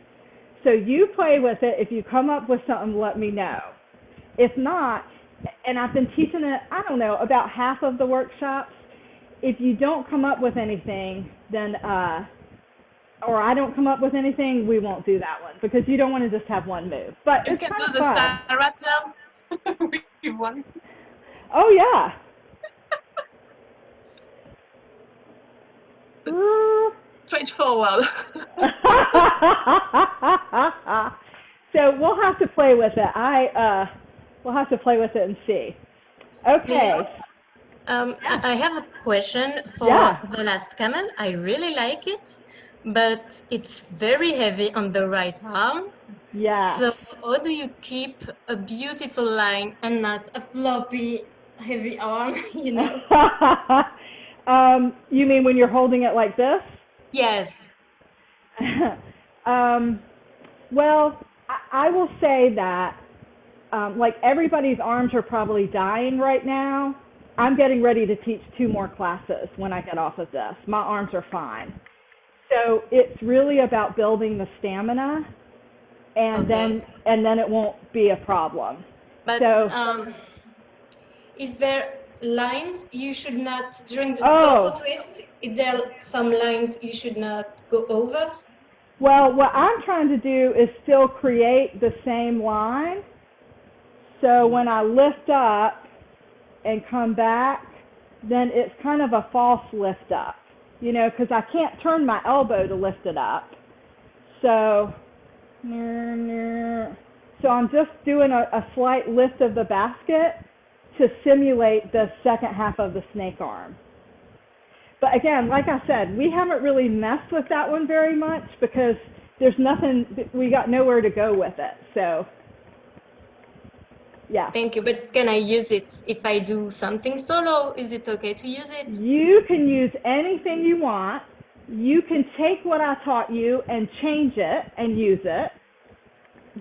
Speaker 3: So you play with it. If you come up with something, let me know. If not, and I've been teaching it, I don't know, about half of the workshops. If you don't come up with anything, then or I don't come up with anything, we won't do that one, because you don't want to just have one move. But
Speaker 9: you can do the Sarah with one.
Speaker 3: Oh yeah.
Speaker 9: Straightforward.
Speaker 3: So we'll have to play with it. We'll have to play with it and see. Okay.
Speaker 5: I have a question for the last camel. I really like it, but it's very heavy on the right arm.
Speaker 3: Yeah.
Speaker 5: So how do you keep a beautiful line and not a floppy, heavy arm, you know?
Speaker 3: You mean when you're holding it like this?
Speaker 5: Yes.
Speaker 3: Well, I will say that like everybody's arms are probably dying right now. I'm getting ready to teach 2 more classes when I get off of this. My arms are fine. So it's really about building the stamina, and then it won't be a problem.
Speaker 5: But
Speaker 3: so,
Speaker 5: is there lines you should not, during the torso twist, is there some lines you should not go over?
Speaker 3: Well, what I'm trying to do is still create the same line. So when I lift up and come back, then it's kind of a false lift up, you know, because I can't turn my elbow to lift it up. So I'm just doing a slight lift of the basket to simulate the second half of the snake arm. But again, like I said, we haven't really messed with that one very much because there's nothing, we got nowhere to go with it. So, yeah.
Speaker 5: Thank you, but can I use it if I do something solo? Is it okay to use it?
Speaker 3: You can use anything you want. You can take what I taught you and change it and use it.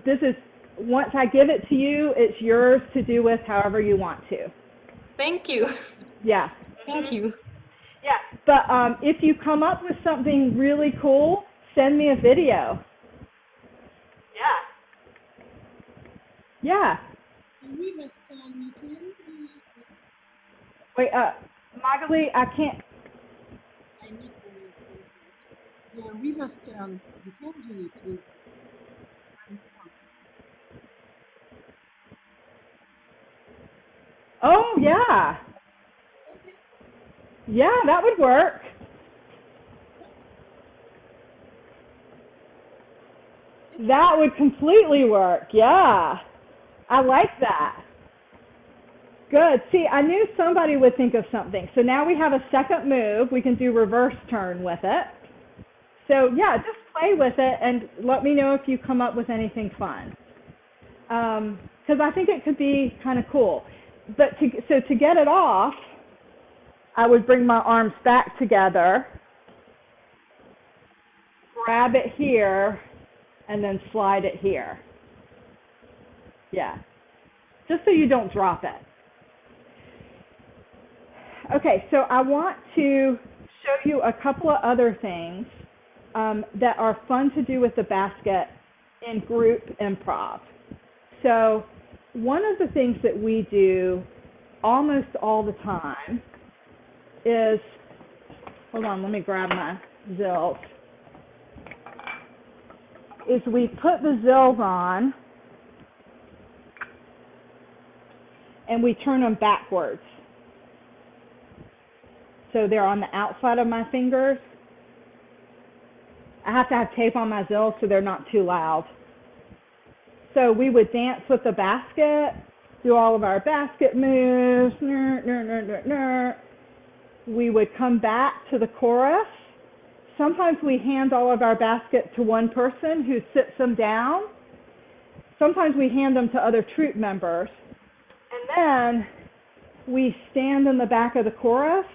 Speaker 3: This is, once I give it to you, it's yours to do with however you want to.
Speaker 5: Thank you.
Speaker 3: Yeah.
Speaker 5: Thank you.
Speaker 3: Yeah, but if you come up with something really cool, send me a video. Yeah. Yeah.
Speaker 1: Reverse turn, you can do it.
Speaker 3: Wait, Magali, I can't.
Speaker 1: I mean, the reverse turn, you can do it with.
Speaker 3: Oh, yeah. Yeah, that would work. That would completely work. Yeah. I like that. Good. See, I knew somebody would think of something. So now we have a second move. We can do reverse turn with it. So yeah, just play with it and let me know if you come up with anything fun. Because I think it could be kind of cool. But to get it off, I would bring my arms back together, grab it here, and then slide it here. Yeah, just so you don't drop it. Okay, so I want to show you a couple of other things that are fun to do with the basket in group improv. So one of the things that we do almost all the time is, hold on, let me grab my zills, is we put the zills on and we turn them backwards. So they're on the outside of my fingers. I have to have tape on my zills so they're not too loud. So we would dance with the basket, do all of our basket moves, we would come back to the chorus. Sometimes we hand all of our baskets to one person who sits them down. Sometimes we hand them to other troupe members. And then we stand in the back of the chorus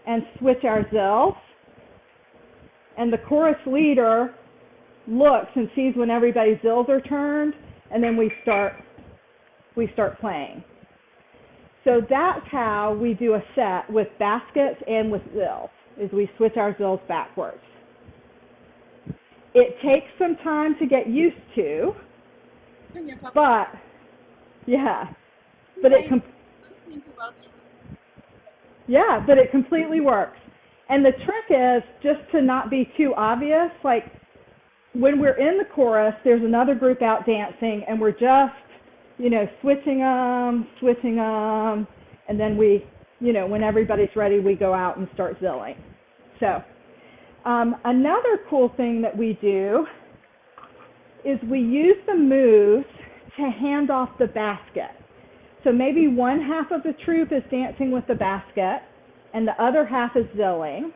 Speaker 3: and switch our zills. And the chorus leader looks and sees when everybody's zills are turned, and then we start playing. So that's how we do a set with baskets and with zills, is we switch our zills backwards. It takes some time to get used to, but yeah, but it completely works. And the trick is just to not be too obvious. Like when we're in the chorus, there's another group out dancing, and we're just, you know, switching them, and then we, you know, when everybody's ready, we go out and start zilling. So another cool thing that we do is we use the moves to hand off the basket. So maybe one half of the troupe is dancing with the basket, and the other half is zilling,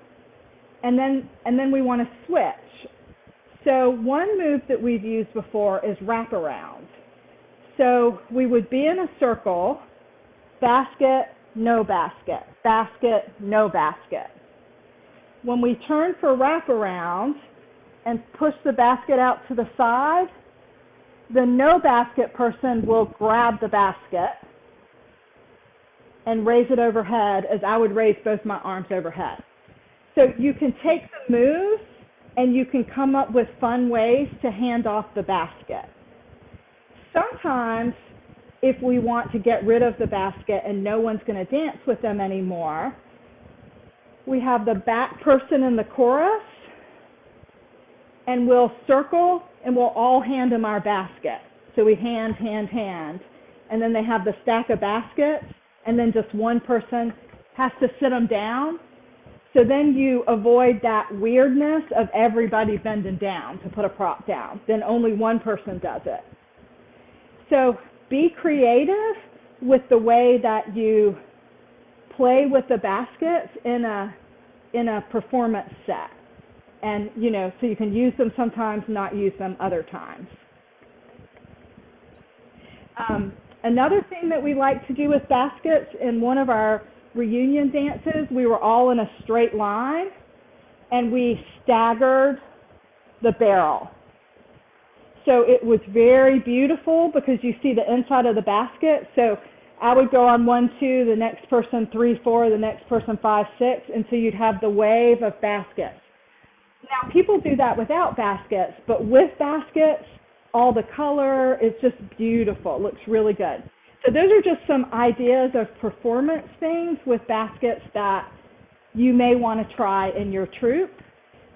Speaker 3: and then we want to switch. So one move that we've used before is wraparound. So we would be in a circle, basket, no basket, basket, no basket. When we turn for wraparound and push the basket out to the side, the no basket person will grab the basket and raise it overhead as I would raise both my arms overhead. So you can take the moves and you can come up with fun ways to hand off the basket. Sometimes if we want to get rid of the basket and no one's going to dance with them anymore, we have the back person in the chorus and we'll circle and we'll all hand them our basket. So we hand, and then they have the stack of baskets, and then just one person has to sit them down. So then you avoid that weirdness of everybody bending down to put a prop down. Then only one person does it. So be creative with the way that you play with the baskets in a performance set. And, you know, so you can use them sometimes, not use them other times. Another thing that we like to do with baskets, in one of our reunion dances, we were all in a straight line and we staggered the barrel. So it was very beautiful because you see the inside of the basket. So I would go on 1, 2, the next person 3, 4, the next person 5, 6, and so you'd have the wave of baskets. Now people do that without baskets, but with baskets, all the color is just beautiful. It looks really good. So those are just some ideas of performance things with baskets that you may want to try in your troupe,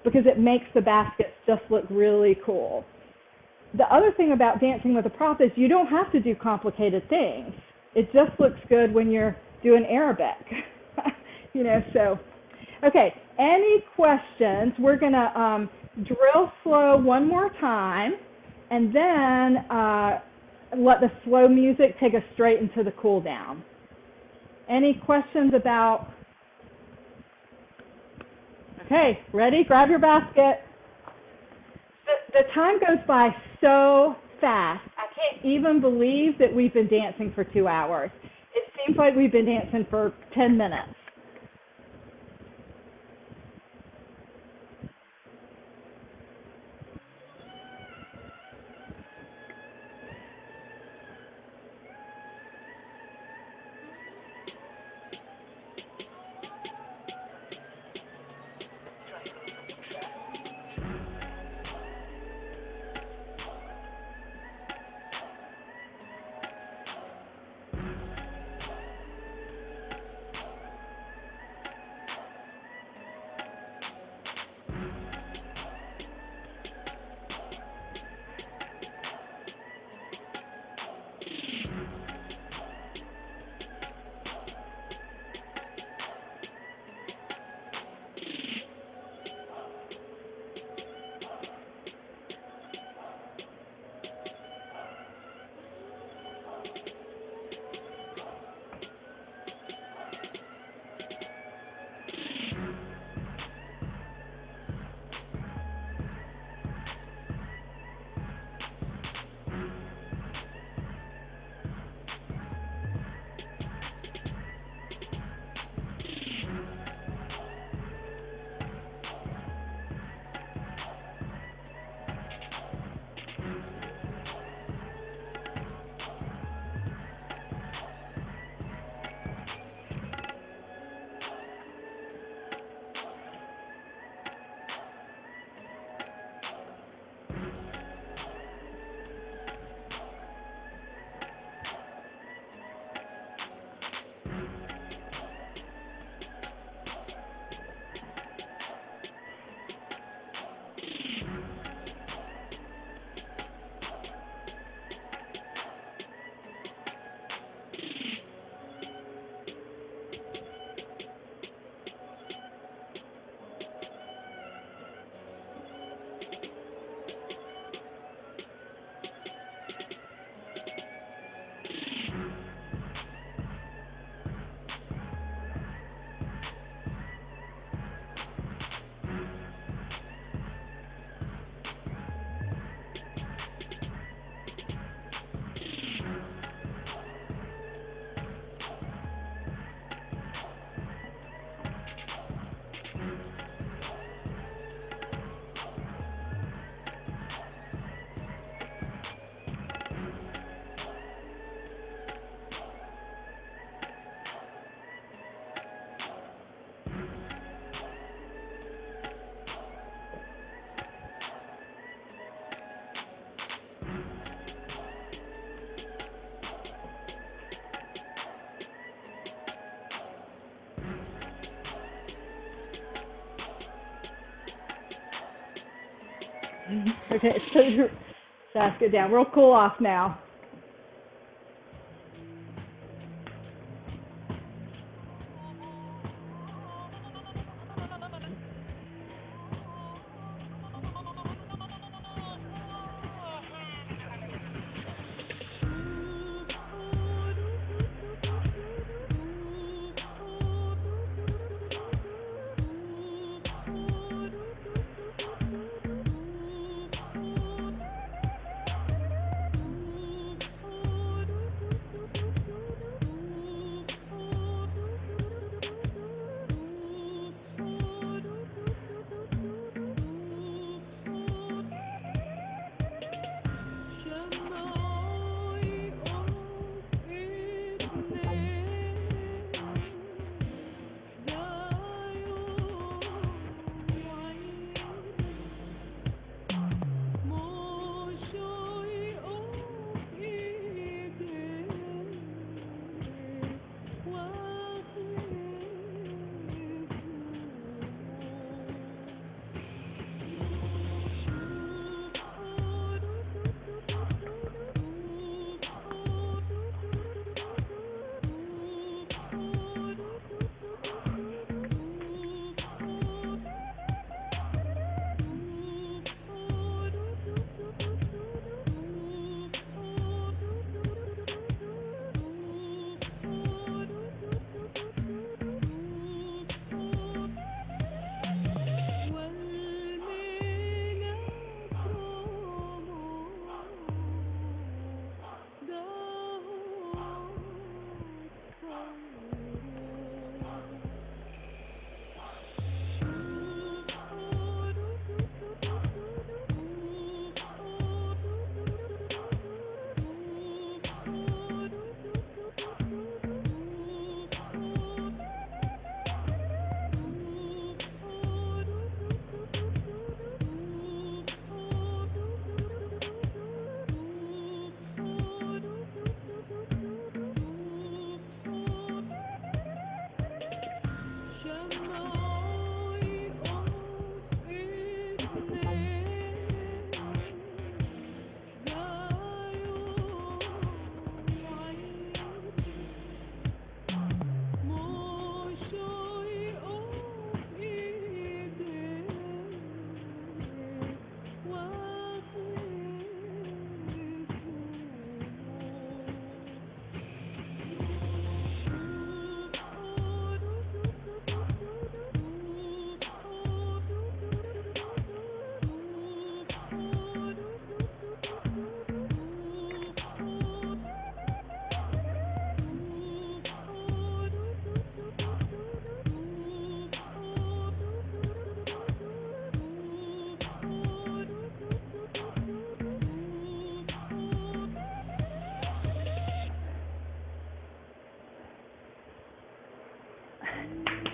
Speaker 3: because it makes the baskets just look really cool. The other thing about dancing with a prop is you don't have to do complicated things. It just looks good when you're doing Arabic. You know, so, okay, any questions? We're going to drill slow one more time, and then let the slow music take us straight into the cool down. Any questions about? Okay, ready? Grab your basket. The time goes by so fast. I can't even believe that we've been dancing for 2 hours. It seems like we've been dancing for 10 minutes. Okay, so that's good down. We'll cool off now.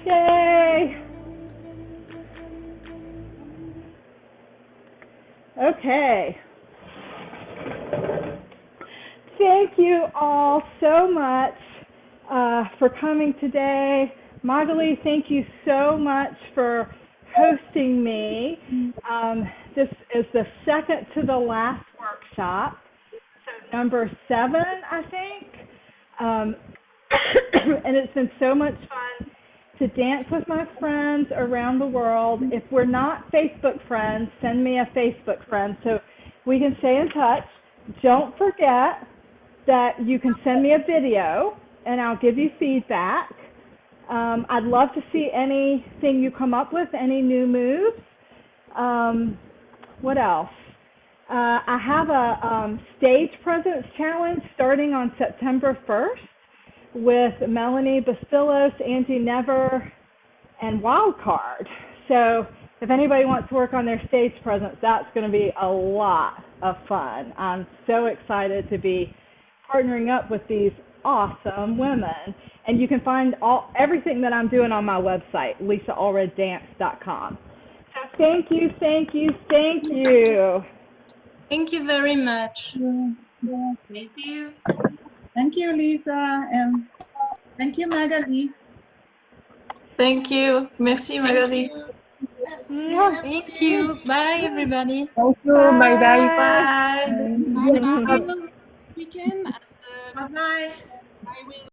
Speaker 3: Yay! Okay. Thank you all so much for coming today. Magali, thank you so much for hosting me. This is the second to the last workshop, so number 7, I think. And it's been so much fun to dance with my friends around the world. If we're not Facebook friends, send me a Facebook friend so we can stay in touch. Don't forget that you can send me a video and I'll give you feedback. I'd love to see anything you come up with, any new moves. What else? I have a stage presence challenge starting on September 1st with Melanie Bastillos, Angie Never, and Wildcard. So if anybody wants to work on their stage presence, that's going to be a lot of fun. I'm so excited to be partnering up with these awesome women. And you can find everything that I'm doing on my website, lisaallreddance.com. So thank you, thank you, thank you.
Speaker 5: Thank you very much.
Speaker 9: Thank you.
Speaker 6: Thank you, Lisa, and thank you, Magali.
Speaker 10: Thank you. Merci, Magali.
Speaker 5: Thank you. Bye, everybody.
Speaker 8: Thank you. Bye bye.
Speaker 3: Bye.
Speaker 1: Bye. Weekend. And,
Speaker 2: Bye bye.
Speaker 1: I will